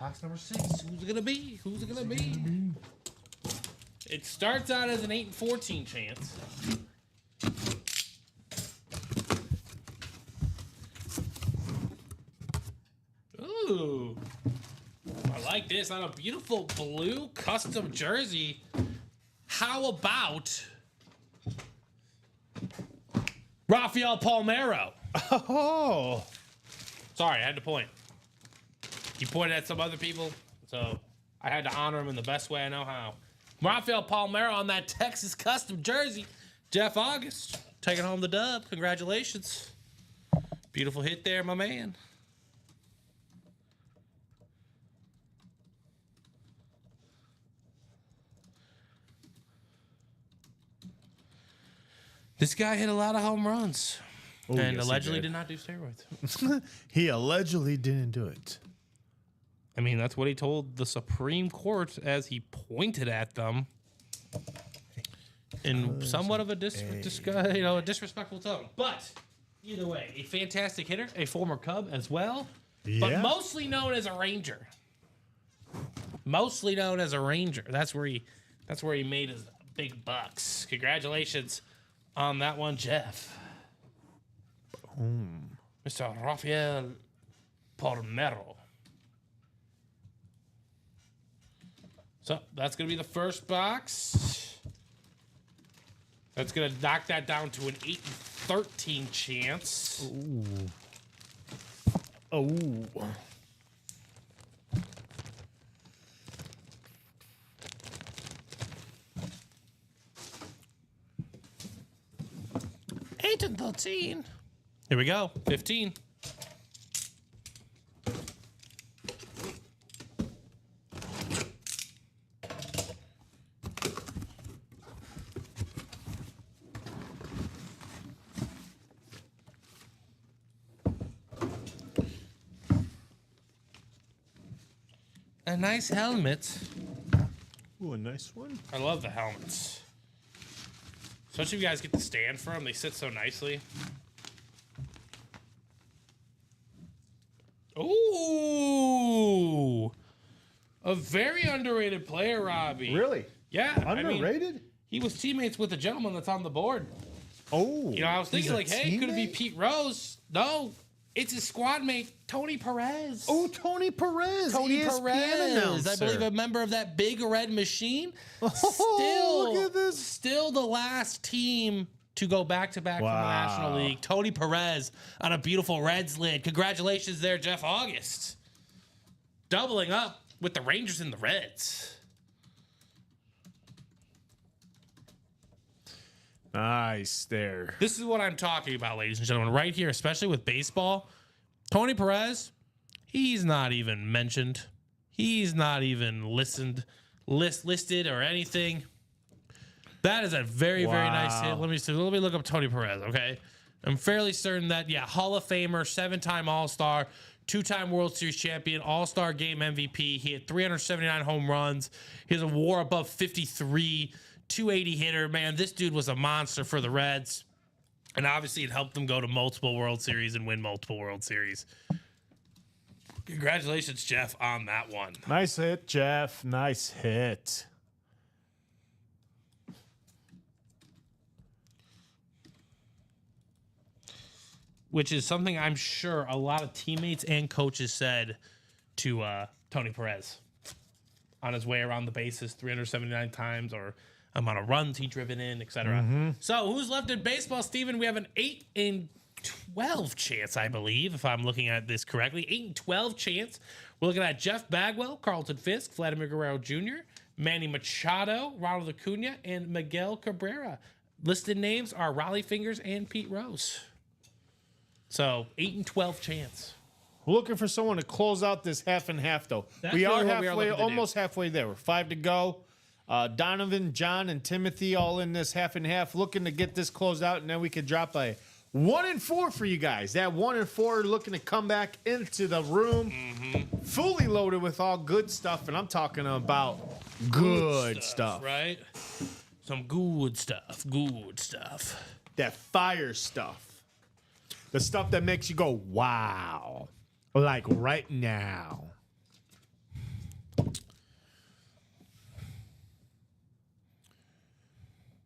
Box number 6. Who's it gonna be? Who's it gonna be? It starts out as an 8 and 14 chance. Ooh. I like this on a beautiful blue custom jersey. How about Rafael Palmeiro? Oh. Sorry, I had to point. You pointed at some other people, so I had to honor him in the best way I know how. Rafael Palmeiro on that Texas custom jersey. Jeff August taking home the dub. Congratulations. Beautiful hit there, my man. This guy hit a lot of home runs. Oh, And yes, he allegedly did. did not do steroids. He allegedly didn't do it. I mean, that's what he told the Supreme Court as he pointed at them in somewhat of a disrespectful tone. But either way, a fantastic hitter, a former Cub as well, but Yeah. mostly known as a Ranger. Mostly known as a Ranger. That's where he made his big bucks. Congratulations on that one, Jeff. Mr. Rafael Palmeiro. So that's going to be the first box. That's going to knock that down to an 8 and 13 chance. Oh. Eight and 13. Here we go. 15. A nice helmet. Ooh, a nice one. I love the helmets. Especially if you guys get to stand for them. They sit so nicely. Ooh. A very underrated player, Robbie. Really? Yeah. I mean, Underrated? he was teammates with the gentleman that's on the board. Oh, You know, I was thinking he's a like, hey, could it be teammate? Pete Rose? No, it's his squad mate, Tony Perez. Oh, Tony Perez. Tony ESPN Perez, announcer. I believe a member of that big red machine. Oh, look at this. Still the last team to go back-to-back from the National League. Tony Perez on a beautiful Reds lid. Congratulations there, Jeff August. Doubling up with the Rangers and the Reds. Nice there. This is what I'm talking about, ladies and gentlemen, right here, especially with baseball. Tony Perez, he's not even mentioned. He's not even listed or anything. That is a very, very nice hit. Let me look up Tony Perez, okay? I'm fairly certain that, Hall of Famer, 7-time All-Star, 2-time World Series champion, All-Star Game MVP. He had 379 home runs. He has a WAR above 53, 280 hitter. Man, this dude was a monster for the Reds. And obviously it helped them go to multiple World Series and win multiple World Series. Congratulations, Jeff, on that one. Nice hit, Jeff. Nice hit. Which is something I'm sure a lot of teammates and coaches said to Tony Perez on his way around the bases 379 times, or amount of runs he driven in, etc. So who's left in baseball, Steven? We have an 8-12 chance, I believe, if I'm looking at this correctly. 8-12 chance. We're looking at Jeff Bagwell, Carlton Fisk, Vladimir Guerrero Jr., Manny Machado, Ronald Acuna, and Miguel Cabrera. Listed names are Raleigh Fingers and Pete Rose. So 8-12 chance. We're looking for someone to close out this half and half, though. That's We are really what we are halfway, looking to do. almost halfway there. We're 5 to go. Donovan, John, and Timothy all in this half and half, looking to get this closed out, and then we could drop a 1-4 for you guys. That 1-4 looking to come back into the room, fully loaded with all good stuff, and I'm talking about good stuff. Right? Some good stuff. Good stuff. That fire stuff. The stuff that makes you go, wow. Like right now.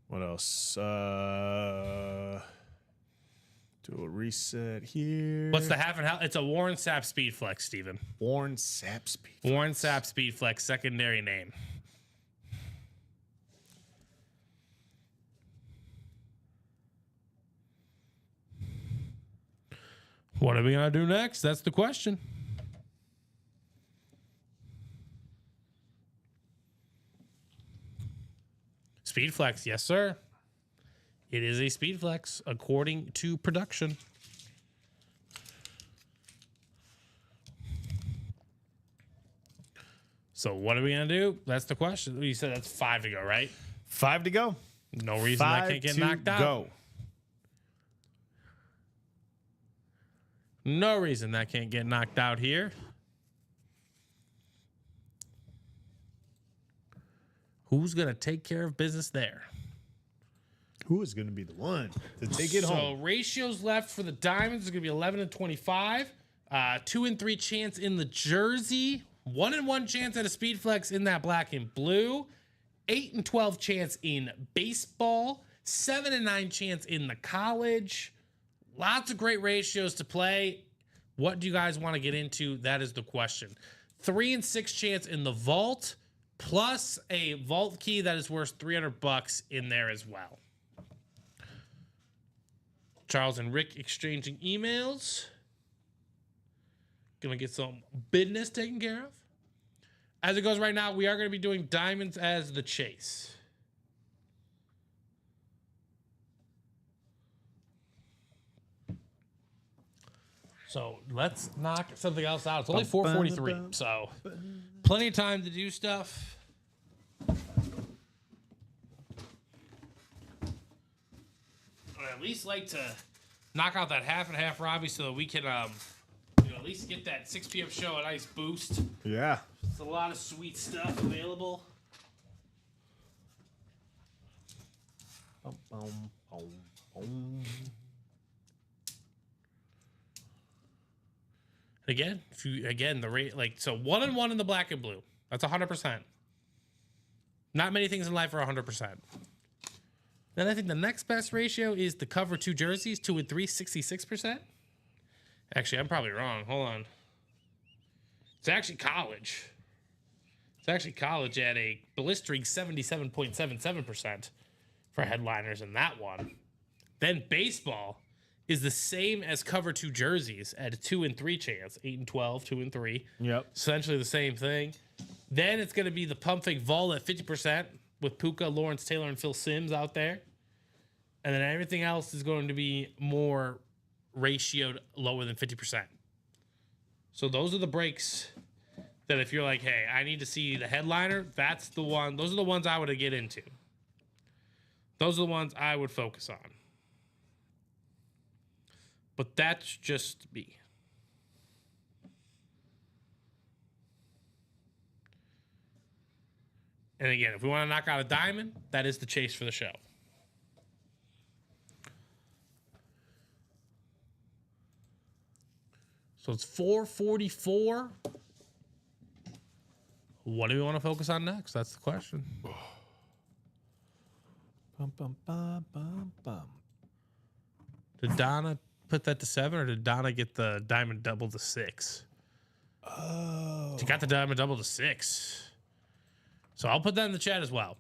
What else? Do a reset here. What's the half and half? It's a Warren Sapp Speed Flex, Steven. Warren Sapp Speed? Warren Sapp Speed Flex, secondary name. What are we going to do next? That's the question. Speed Flex, yes, sir. It is a Speed Flex according to production. So what are we going to do? That's the question. You said that's 5 to go, right? 5 to go. No reason that can't get knocked out. Go. No reason that can't get knocked out here. Who's going to take care of business there? Who is going to be the one to take it home? So ratios left for the Diamonds is going to be 11-25. 2-3 chance in the jersey. 1-1 chance at a Speed Flex in that black and blue. 8-12 chance in baseball. 7-9 chance in the college. Lots of great ratios to play. What do you guys want to get into? That is the question. 3-6 chance in the vault, plus a vault key that is worth $300 in there as well. Charles and Rick exchanging emails. Gonna get some business taken care of. As it goes right now, we are going to be doing Diamonds as the chase. So let's knock something else out. It's only 4:43, so plenty of time to do stuff. I'd at least like to knock out that half and half, Robbie, so that we can at least get that 6 p.m. show a nice boost. Yeah. There's a lot of sweet stuff available. Again, the rate, so 1-1 in the black and blue. That's 100%. Not many things in life are 100%. Then I think the next best ratio is the cover 2 jerseys, 2 and 3, 66%. Actually, I'm probably wrong. Hold on. It's actually college. It's actually college at a blistering 77.77% for headliners in that one. Then baseball is the same as cover 2 jerseys at a 2 and 3 chance, 8 and 12, 2 and 3. Yep. Essentially the same thing. Then it's going to be the pump fake vol at 50% with Puka, Lawrence Taylor, and Phil Simms out there. And then everything else is going to be more ratioed lower than 50%. So those are the breaks that if you're like, hey, I need to see the headliner, that's the one. Those are the ones I would get into. Those are the ones I would focus on. But that's just me. And again, if we want to knock out a diamond, that is the chase for the show. So it's 4:44. What do we want to focus on next? That's the question. Bum, bum, bum, bum, bum. Did Donna put that to 7, or did Donna get the diamond double to 6? Oh. She got the diamond double to 6. So I'll put that in the chat as well.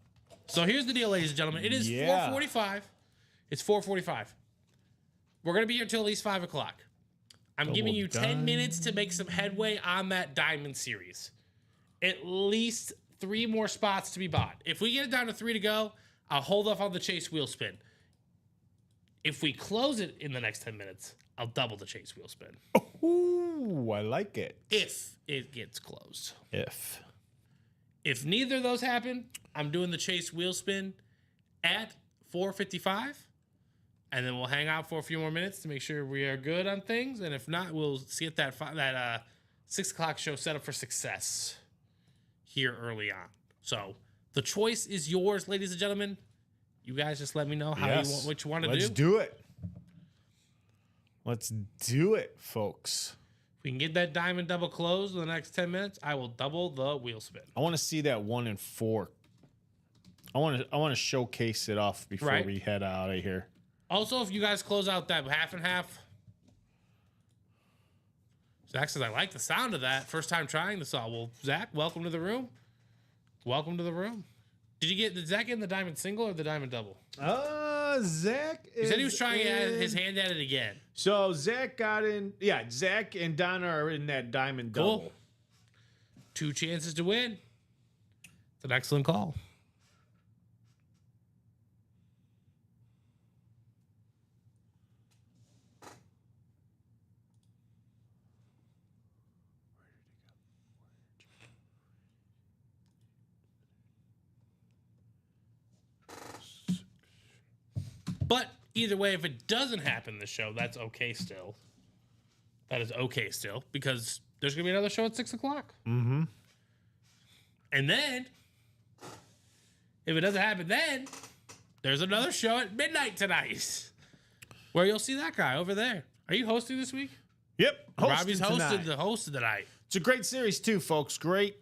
So here's the deal, ladies and gentlemen. It is 4:45. It's 4:45. We're going to be here till at least 5 o'clock. I'm giving you 10 minutes to make some headway on that diamond series. At least 3 more spots to be bought. If we get it down to 3 to go, I'll hold off on the chase wheel spin. If we close it in the next 10 minutes, I'll double the chase wheel spin. Ooh, I like it. If it gets closed. If neither of those happen, I'm doing the chase wheel spin at 4:55. And then we'll hang out for a few more minutes to make sure we are good on things. And if not, we'll get that 6 o'clock show set up for success here early on. So the choice is yours, ladies and gentlemen. You guys just let me know how you want, what you want to do. Let's do it. Let's do it, folks. If we can get that diamond double closed in the next 10 minutes, I will double the wheel spin. I want to see that 1 and 4. I want to showcase it off before we head out of here. Also, if you guys close out that half and half, Zach says, I like the sound of that. First time trying this all. Well, Zach, welcome to the room. Welcome to the room. Did Zach get in the diamond single or the diamond double? Zach. He said he was trying his hand at it again. So Zach got in. Yeah, Zach and Donna are in that diamond double. 2 chances to win. It's an excellent call. But either way, if it doesn't happen this show, that's okay still. That is okay still, because there's going to be another show at 6 o'clock. Mm-hmm. And then, if it doesn't happen then, there's another show at midnight tonight where you'll see that guy over there. Are you hosting this week? Yep. Robbie's hosted tonight. It's a great series too, folks. Great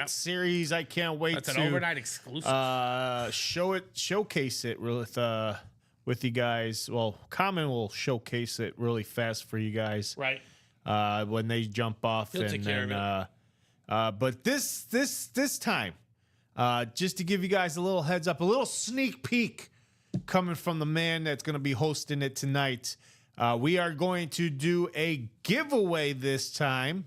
series. I can't wait That's an overnight exclusive. Showcase it with you guys. Well, Common will showcase it really fast for you guys. Right. When they jump off. He'll take care of it. But this time, just to give you guys a little heads up, a little sneak peek coming from the man that's going to be hosting it tonight. We are going to do a giveaway this time.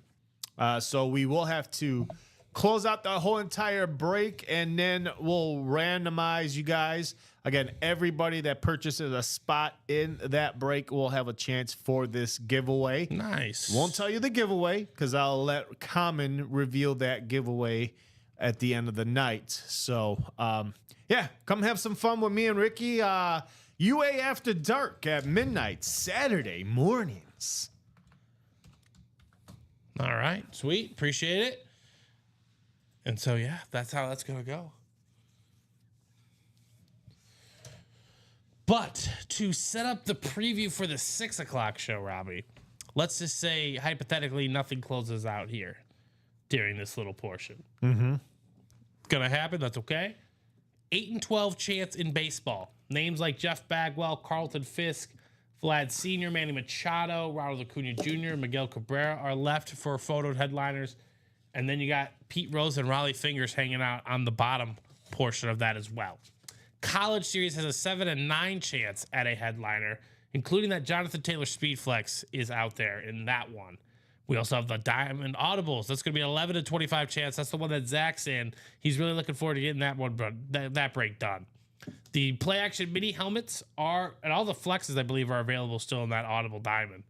So we will have to close out the whole entire break, and then we'll randomize you guys. Again, everybody that purchases a spot in that break will have a chance for this giveaway. Nice. Won't tell you the giveaway because I'll let Common reveal that giveaway at the end of the night. So, yeah, come have some fun with me and Ricky. UA After Dark at midnight, Saturday mornings. All right. Sweet. Appreciate it. And so, yeah, that's how that's going to go. But to set up the preview for the 6 o'clock show, Robbie, let's just say, hypothetically, nothing closes out here during this little portion. Mm-hmm. It's going to happen. That's okay. 8 and 12 chance in baseball. Names like Jeff Bagwell, Carlton Fisk, Vlad Sr., Manny Machado, Ronald Acuna Jr., Miguel Cabrera are left for photo headliners. And then you got Pete Rose and Raleigh Fingers hanging out on the bottom portion of that as well. College Series has a 7 and 9 chance at a headliner, including that Jonathan Taylor Speedflex is out there in that one. We also have the Diamond Audibles. That's going to be an 11 to 25 chance. That's the one that Zach's in. He's really looking forward to getting that one, that break done. The play action mini helmets are, and all the flexes, I believe, are available still in that Audible Diamond,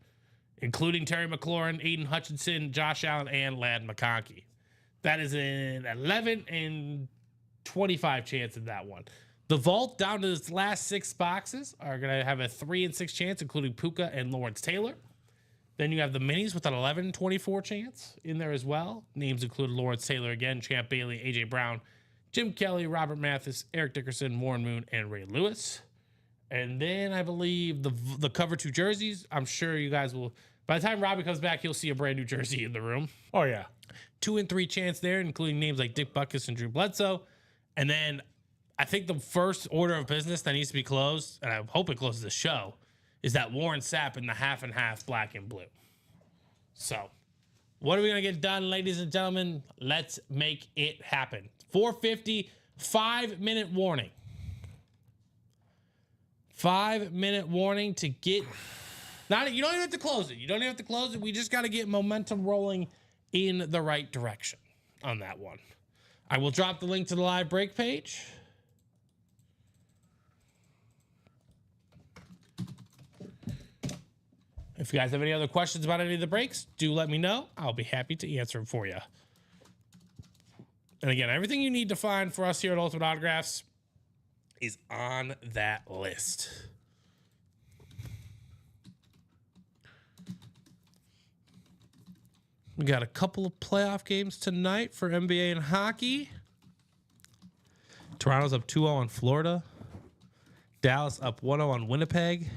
including Terry McLaurin, Aiden Hutchinson, Josh Allen, and Ladd McConkey. That is an 11 and 25 chance in that one. The vault down to its last 6 boxes are going to have a 3 and 6 chance, including Puka and Lawrence Taylor. Then you have the minis with an 11 and 24 chance in there as well. Names include Lawrence Taylor again, Champ Bailey, AJ Brown, Jim Kelly, Robert Mathis, Eric Dickerson, Warren Moon, and Ray Lewis. And then I believe the cover 2 jerseys. I'm sure you guys will, by the time Robbie comes back, he'll see a brand new jersey in the room. Oh, yeah. 2 and 3 chance there, including names like Dick Butkus and Drew Bledsoe. And then I think the first order of business that needs to be closed, and I hope it closes the show, is that Warren Sapp in the half and half black and blue. So, what are we going to get done, ladies and gentlemen? Let's make it happen. 4:50, 5-minute warning. 5-minute warning to get... You don't even have to close it. You don't even have to close it. We just got to get momentum rolling in the right direction on that one. I will drop the link to the live break page. If you guys have any other questions about any of the breaks, do let me know. I'll be happy to answer them for you. And again, everything you need to find for us here at Ultimate Autographs is on that list. We got a couple of playoff games tonight for NBA and hockey. Toronto's up 2-0 on Florida. Dallas up 1-0 on Winnipeg.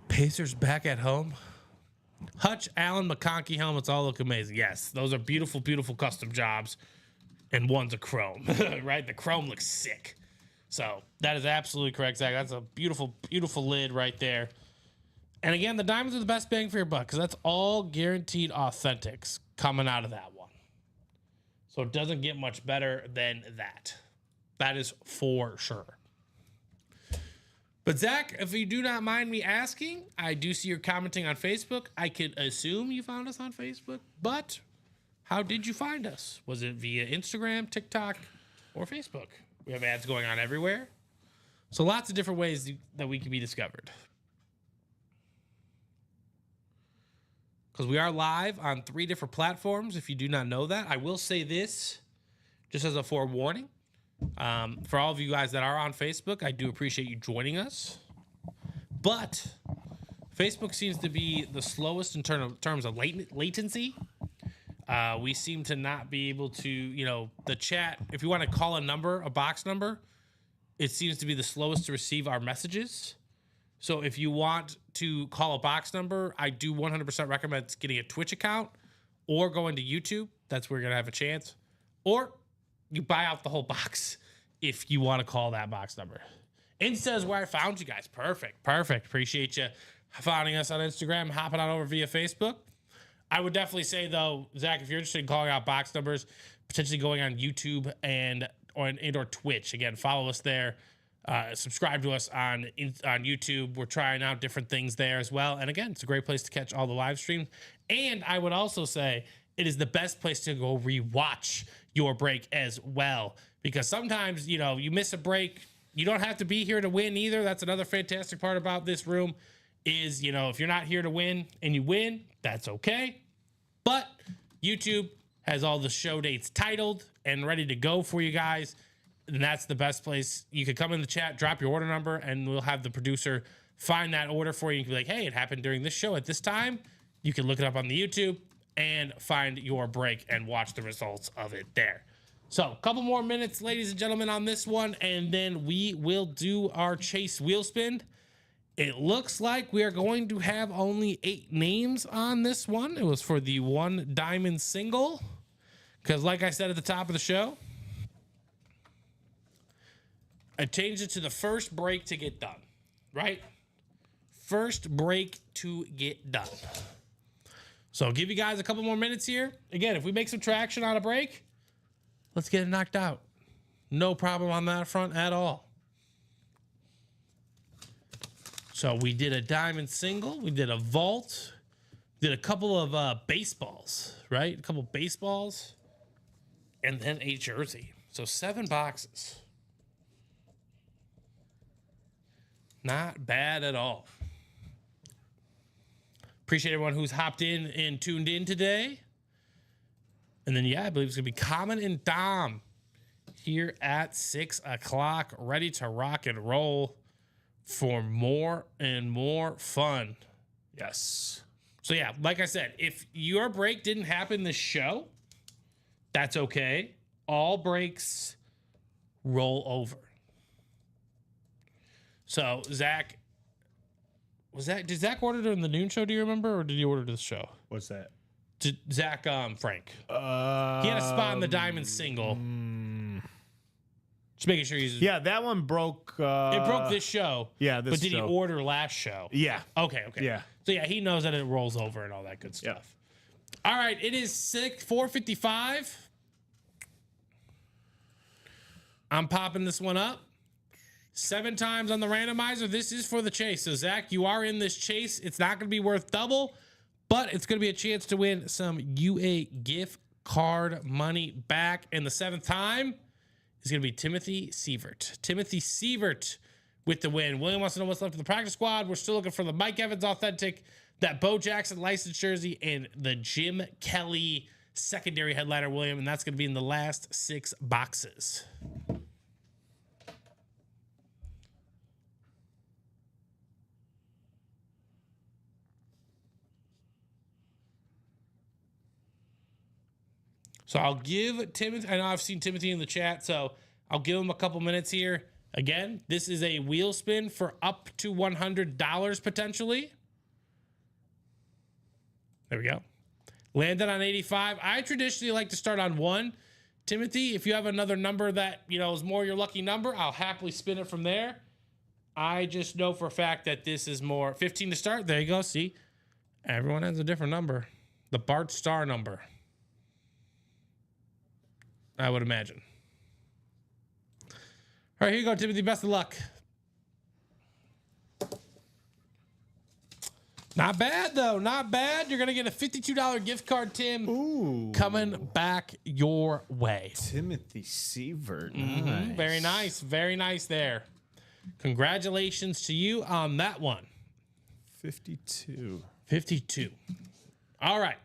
Pacers back at home. Hutch, Allen, McConkey helmets all look amazing. Yes, those are beautiful, beautiful custom jobs. And one's a chrome, right? The chrome looks sick. So that is absolutely correct, Zach. That's a beautiful, beautiful lid right there. And again, the diamonds are the best bang for your buck because that's all guaranteed authentics coming out of that one. So it doesn't get much better than that. That is for sure. But Zach, if you do not mind me asking, I do see you're commenting on Facebook. I could assume you found us on Facebook, but how did you find us? Was it via Instagram, TikTok, or Facebook? We have ads going on everywhere. So lots of different ways that we can be discovered. Because we are live on 3 different platforms, if you do not know that. I will say this, just as a forewarning. For all of you guys that are on Facebook, I do appreciate you joining us. But Facebook seems to be the slowest in terms of latency. We seem to not be able to, the chat, if you want to call a number, a box number, it seems to be the slowest to receive our messages. So if you want to call a box number, I do 100% recommend getting a Twitch account or going to YouTube. That's where you're going to have a chance. Or you buy out the whole box if you want to call that box number. Insta is where I found you guys. Perfect. Appreciate you finding us on Instagram, hopping on over via Facebook. I would definitely say, though, Zach, if you're interested in calling out box numbers, potentially going on YouTube or Twitch. Again, follow us there. Subscribe to us on YouTube. We're trying out different things there as well. And again, it's a great place to catch all the live streams. And I would also say it is the best place to go rewatch your break as well. Because sometimes, you miss a break. You don't have to be here to win either. That's another fantastic part about this room is, if you're not here to win and you win, that's okay. But YouTube has all the show dates titled and ready to go for you guys. And that's the best place. You could come in the chat, drop your order number, and we'll have the producer find that order for you. You can be like, hey, it happened during this show at this time. You can look it up on the YouTube and find your break and watch the results of it there. So a couple more minutes, ladies and gentlemen, on this one, and then we will do our chase wheel spin. It looks like we are going to have only 8 names on this one. It was for the 1 diamond single. Because like I said at the top of the show, I changed it to the first break to get done, right? First break to get done. So I'll give you guys a couple more minutes here. Again, if we make some traction on a break, let's get it knocked out. No problem on that front at all. So we did a diamond single. We did a vault. Did a couple of baseballs, right? A couple baseballs. And then a jersey. So 7 boxes. Not bad at all. Appreciate everyone who's hopped in and tuned in today. And then, yeah, I believe it's going to be Common and Dom here at 6 o'clock, ready to rock and roll for more and more fun. Yes. So, yeah, like I said, if your break didn't happen this show, that's okay. All breaks roll over. So, Zach, did Zach order during the noon show, do you remember, or did he order this show? What's that? Zach Frank. He had a spot in the diamond single. Just making sure he's... Yeah, that one broke. It broke this show. Yeah, this But did show. he order last show? Yeah. Okay. Yeah. So, yeah, he knows that it rolls over and all that good stuff. All right, it is 4:55. I'm popping this one up. 7 times on the randomizer. This is for the chase. So, Zach, you are in this chase. It's not going to be worth double, but it's going to be a chance to win some UA gift card money back. And the 7th time is going to be Timothy Sievert. Timothy Sievert with the win. William wants to know what's left of the practice squad. We're still looking for the Mike Evans authentic, that Bo Jackson licensed jersey, and the Jim Kelly secondary headliner, William. And that's going to be in the last 6 boxes. So I'll give Timothy, I know I've seen Timothy in the chat, so I'll give him a couple minutes here. Again, this is a wheel spin for up to $100 potentially. There we go. Landed on 85. I traditionally like to start on 1. Timothy, if you have another number that, is more your lucky number, I'll happily spin it from there. I just know for a fact that this is more 15 to start. There you go. See, everyone has a different number. The Bart Starr number, I would imagine. All right, here you go, Timothy. Best of luck. Not bad, though. Not bad. You're going to get a $52 gift card, Tim. Ooh. Coming back your way. Timothy Sievert. Mm-hmm. Very nice. Very nice there. Congratulations to you on that one. 52. All right.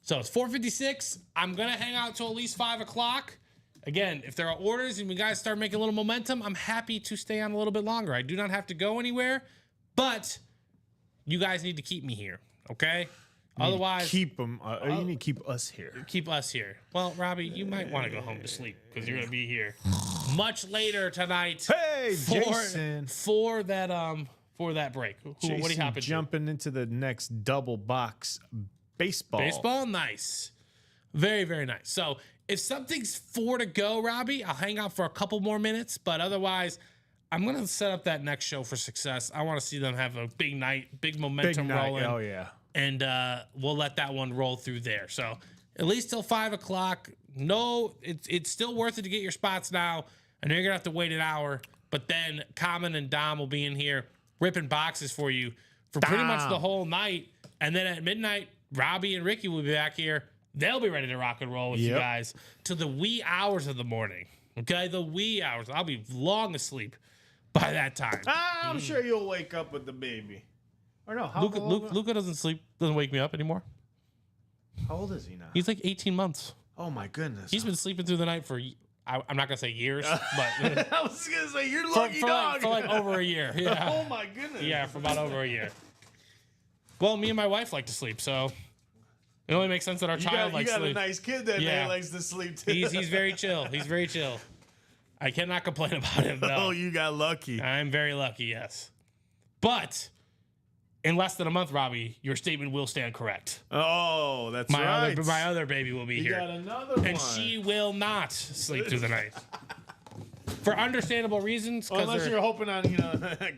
So it's 4:56. I'm going to hang out till at least 5 o'clock. Again, if there are orders and you guys start making a little momentum, I'm happy to stay on a little bit longer. I do not have to go anywhere, but you guys need to keep me here, okay? Otherwise, keep them. You need to keep us here. Keep us here. Well, Robbie, you might want to go home to sleep because you're going to be here much later tonight. Hey, Jason. For that break. What do you Jason happen to? Jumping into the next double box baseball. Baseball, nice. Very, very nice. So if something's 4 to go, Robbie, I'll hang out for a couple more minutes. But otherwise, I'm going to set up that next show for success. I want to see them have a big night, big momentum rolling. Oh, yeah. And we'll let that one roll through there. So at least till 5 o'clock. No, it's still worth it to get your spots now. I know you're going to have to wait an hour. But then Common and Dom will be in here ripping boxes for you for pretty much the whole night. And then at midnight, Robbie and Ricky will be back here. They'll be ready to rock and roll with you guys to the wee hours of the morning. Okay, the wee hours. I'll be long asleep by that time. I'm sure you'll wake up with the baby. Or no, Luca doesn't wake me up anymore. How old is he now? He's like 18 months. Oh my goodness. He's been sleeping through the night for, I'm not going to say years, but I was going to say, you're lucky dog. For like over a year. Yeah. Oh my goodness. Yeah, for about over a year. Well, me and my wife like to sleep, so it only makes sense that our child likes to sleep. You got a nice kid that man likes to sleep too. He's very chill. He's very chill. I cannot complain about him, no. Oh, you got lucky. I'm very lucky, yes. But in less than a month, Robbie, your statement will stand correct. Oh, that's right. My other baby will be here. You got another one. And she will not sleep through the night. for understandable reasons. Unless you're hoping on,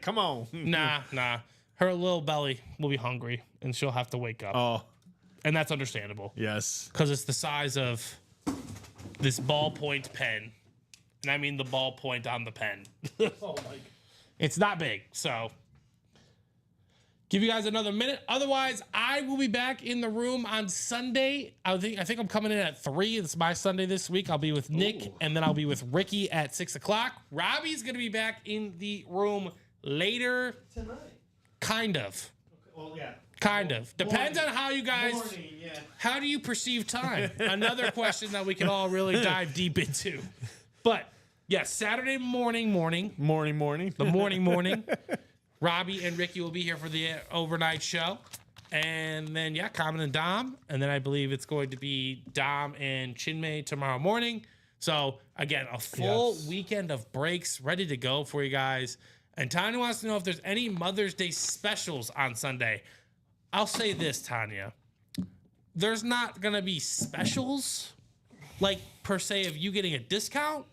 come on. Nah. Her little belly will be hungry, and she'll have to wake up. Oh, And that's understandable. yes. Because it's the size of this ballpoint pen. And I mean the ballpoint on the pen. Oh my. It's not big, so give you guys another minute. Otherwise, I will be back in the room on Sunday. I think I'm coming in at 3. It's my Sunday this week. I'll be with Nick, and then I'll be with Ricky at 6 o'clock. Robbie's gonna be back in the room later. Tonight. Kind of. Well, yeah. Kind of. Depends on how you guys. Morning, yeah. How do you perceive time? Another question that we can all really dive deep into. But yes, Saturday morning. Morning. The morning. Robbie and Ricky will be here for the overnight show. And then, Common and Dom. And then I believe it's going to be Dom and Chinmay tomorrow morning. So, again, a full weekend of breaks ready to go for you guys. And Tanya wants to know if there's any Mother's Day specials on Sunday. I'll say this, Tanya. There's not going to be specials, like, per se, of you getting a discount.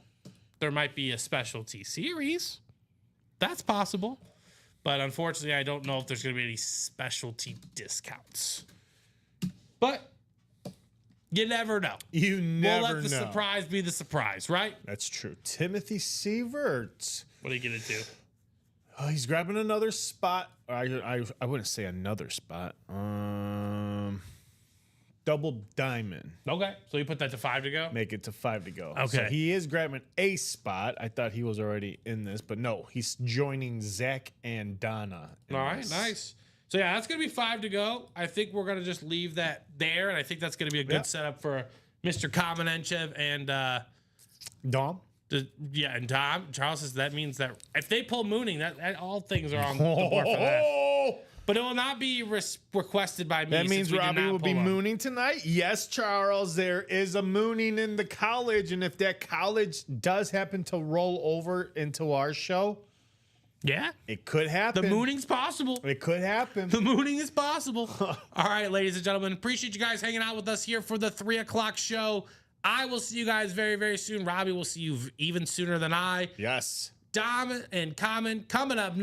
There might be a specialty series. That's possible. But unfortunately, I don't know if there's going to be any specialty discounts. But you never know. You never We'll let the know. surprise be the surprise, right? That's true. Timothy Sievert. What are you going to do? Oh, he's grabbing another spot. I wouldn't say another spot. Double diamond. Okay. So you put that to 5 to go? Make it to 5 to go. Okay. So he is grabbing a spot. I thought he was already in this, but no, he's joining Zach and Donna. in All right, this. nice. So that's gonna be 5 to go. I think we're gonna just leave that there, and I think that's gonna be a good setup for Mr. Kamenechev and Dom. and Tom. Charles says that means that if they pull mooning, that all things are on the board for that. Oh, But it will not be requested by me. that means since we did Robbie not will be pull up. mooning tonight. Yes, Charles, there is a mooning in the college, and if that college does happen to roll over into our show, Yeah, it could happen. the mooning's possible. It could happen. The mooning is possible. All right, ladies and gentlemen, appreciate you guys hanging out with us here for the 3 o'clock show. I will see you guys very, very soon. Robbie will see you even sooner than I. Yes. Dom and Common coming up